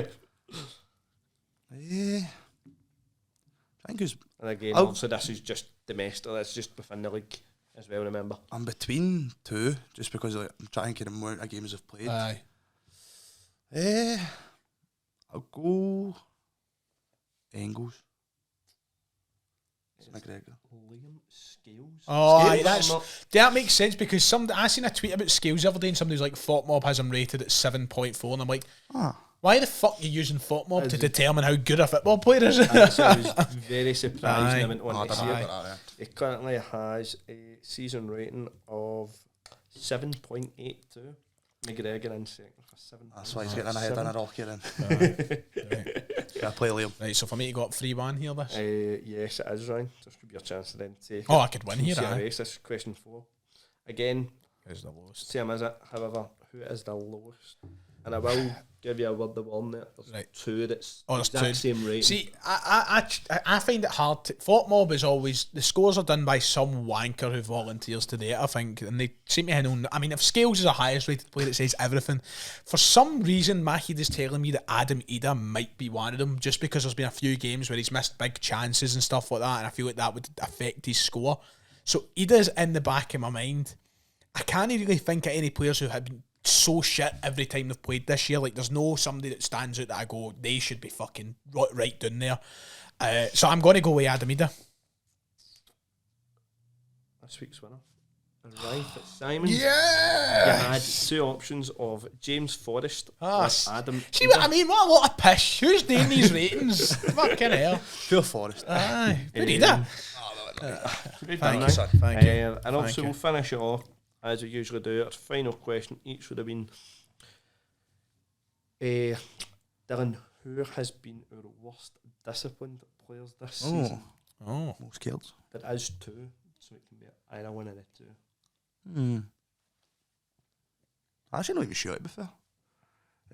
Speaker 5: think it's,
Speaker 4: And again,
Speaker 5: I'll-
Speaker 4: also this is just domestic. That's just within the league as well. Remember,
Speaker 5: I'm between 2, just because like, I'm trying to get the amount of games I've played.
Speaker 3: Aye.
Speaker 5: I'll go Engels. McGregor.
Speaker 4: Liam Scales.
Speaker 3: Oh, aye,
Speaker 5: Scales?
Speaker 3: that makes sense because I seen a tweet about Scales the other day and somebody was like, FotMob has him rated at 7.4 and I'm like, why the fuck are you using FotMob to determine how good a football player is?
Speaker 4: So I was very surprised
Speaker 3: Aye.
Speaker 4: when I went on to see it.
Speaker 5: Aye.
Speaker 4: It currently has a season rating of 7.82. McGregor in second for 7.
Speaker 5: That's why he's getting ahead on a rocket then.
Speaker 3: Right.
Speaker 5: Yeah, play Liam.
Speaker 3: Right, so for me to go up 3-1 here, this.
Speaker 4: Yes, it is, Ryan. Just give you a chance to then take
Speaker 3: Oh, I could win here,
Speaker 4: see a
Speaker 3: aye.
Speaker 4: race. This is question 4. Again,
Speaker 3: Who's the lowest?
Speaker 4: same as it. However, who is the lowest? And I will give you a word of warning there. There's
Speaker 3: Right.
Speaker 4: 2 that's
Speaker 3: Oh, there's
Speaker 4: exact
Speaker 3: 2.
Speaker 4: same rating.
Speaker 3: See, I find it hard to... FotMob is always... The scores are done by some wanker who volunteers to do it, I think, and they seem to know... I mean, if Scales is the highest rated player, it says everything. For some reason, my head is telling me that Adam Ida might be one of them, just because there's been a few games where he's missed big chances and stuff like that, and I feel like that would affect his score. So Ida's in the back of my mind. I can't really think of any players who have been so shit every time they've played this year. Like, there's no somebody that stands out that I go, they should be fucking right down there. So I'm going to go with Adam Ida.
Speaker 4: This week's winner. Ryan Fitzsimons.
Speaker 3: Yeah.
Speaker 4: You had two options of James Forrest or Adam.
Speaker 3: See what I mean? What a lot of pish. Who's doing these ratings? Fucking hell.
Speaker 5: Pure Forest.
Speaker 3: Aye. Good Ida.
Speaker 5: Thank you, son. Thank you.
Speaker 4: And also, we'll finish it off as we usually do. Our final question each would have been Dylan, who has been our worst disciplined players this season?
Speaker 3: Oh.
Speaker 5: Most kills.
Speaker 4: There is two, so it can be either one of the two.
Speaker 5: I actually not even sure, to be fair.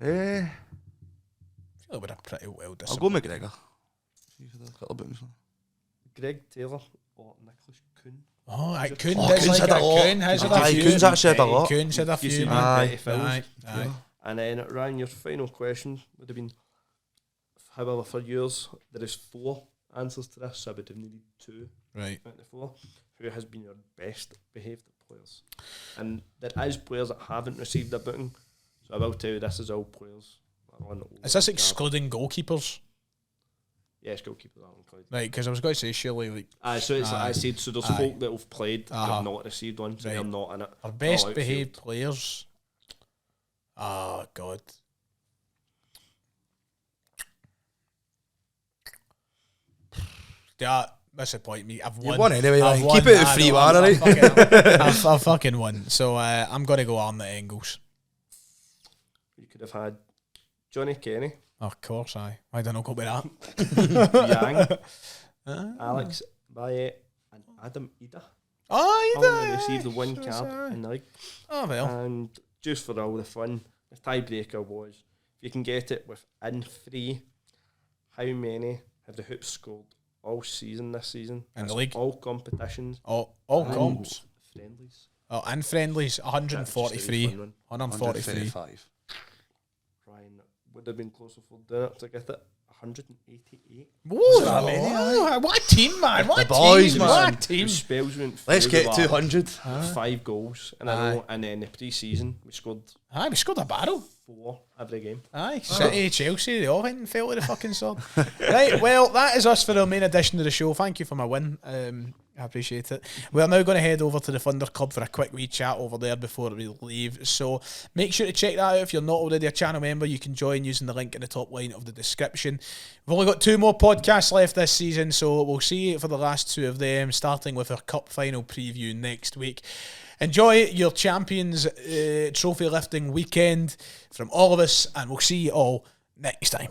Speaker 3: I feel like we're pretty well
Speaker 5: I'll
Speaker 3: disciplined.
Speaker 5: go McGregor. He's a little bit.
Speaker 4: Greg Taylor or Nicholas Kuhn?
Speaker 3: Oh, aye, Kuhn
Speaker 5: Oh,
Speaker 3: does
Speaker 5: Kuhn's
Speaker 3: like
Speaker 5: had a lot.
Speaker 3: Kuhn has had a
Speaker 5: Aye,
Speaker 3: few.
Speaker 5: Kuhn's actually had a lot.
Speaker 3: Kuhn's had a
Speaker 4: You
Speaker 3: few.
Speaker 4: see
Speaker 3: man.
Speaker 4: that?
Speaker 5: Aye.
Speaker 3: Aye. Aye.
Speaker 4: And then, Ryan, your final question would have been, however, for yours, there is 4 answers to this, so I would have needed 2
Speaker 3: Right.
Speaker 4: out of the 4. Who has been your best behaved players? And there is players that haven't received a booking, so I will tell you, this is all players that are on the
Speaker 3: Is this
Speaker 4: card.
Speaker 3: excluding goalkeepers?
Speaker 4: Yes, goalkeepers are included.
Speaker 3: Right, because I was going to say surely like
Speaker 4: So it's like I said, so there's
Speaker 3: Aye.
Speaker 4: folk that have played that
Speaker 3: Uh-huh.
Speaker 4: have not received one, so they're
Speaker 3: Right.
Speaker 4: not in it.
Speaker 3: our best
Speaker 4: outfield.
Speaker 3: behaved players. Oh God. Yeah, disappoint me. I've won.
Speaker 5: won anyway,
Speaker 3: I've
Speaker 5: like,
Speaker 3: won.
Speaker 5: keep it at
Speaker 3: I
Speaker 5: 3-1,
Speaker 3: know,
Speaker 5: alright?
Speaker 3: I've fucking won. So I'm gonna go on the Engels.
Speaker 4: You could have had Johnny Kenny,
Speaker 3: Of course, I don't know go with that.
Speaker 4: Yang, Alex Baye, and Adam Ida.
Speaker 3: Oh, you
Speaker 4: All only
Speaker 3: did.
Speaker 4: received the one
Speaker 3: So
Speaker 4: card
Speaker 3: sorry.
Speaker 4: in the league.
Speaker 3: Oh well.
Speaker 4: And just for all the fun, the tiebreaker was, if you can get it within 3, how many have the Hoops scored all season this season?
Speaker 3: In the
Speaker 4: That's
Speaker 3: league?
Speaker 4: all competitions.
Speaker 3: All
Speaker 4: and
Speaker 3: comps.
Speaker 4: Friendlies.
Speaker 3: Oh, and friendlies,
Speaker 4: That's just a
Speaker 3: 143.
Speaker 4: fun one.
Speaker 3: 143.
Speaker 5: 135.
Speaker 4: Ryan would have been closer for doing it to get it. 188.
Speaker 3: Whoa,
Speaker 5: that many,
Speaker 3: what a team, man. What a
Speaker 5: The boys,
Speaker 3: team.
Speaker 5: man.
Speaker 3: What a
Speaker 4: The
Speaker 3: team.
Speaker 4: spells went
Speaker 5: Let's
Speaker 4: through
Speaker 5: get
Speaker 4: the
Speaker 5: 200.
Speaker 4: 5 goals in a row, and then the pre-season we scored
Speaker 3: Aye, we scored a barrel.
Speaker 4: 4 every game.
Speaker 3: Aye, City, Chelsea, they all went and fell to the fucking sword. Right, well, that is us for the main edition of the show. Thank you for my win. I appreciate it. We're now going to head over to the Thunder Club for a quick wee chat over there before we leave. So make sure to check that out. If you're not already a channel member, you can join using the link in the top line of the description. We've only got 2 more podcasts left this season, so we'll see you for the last 2 of them, starting with our cup final preview next week. Enjoy your Champions Trophy lifting weekend from all of us, and we'll see you all next time.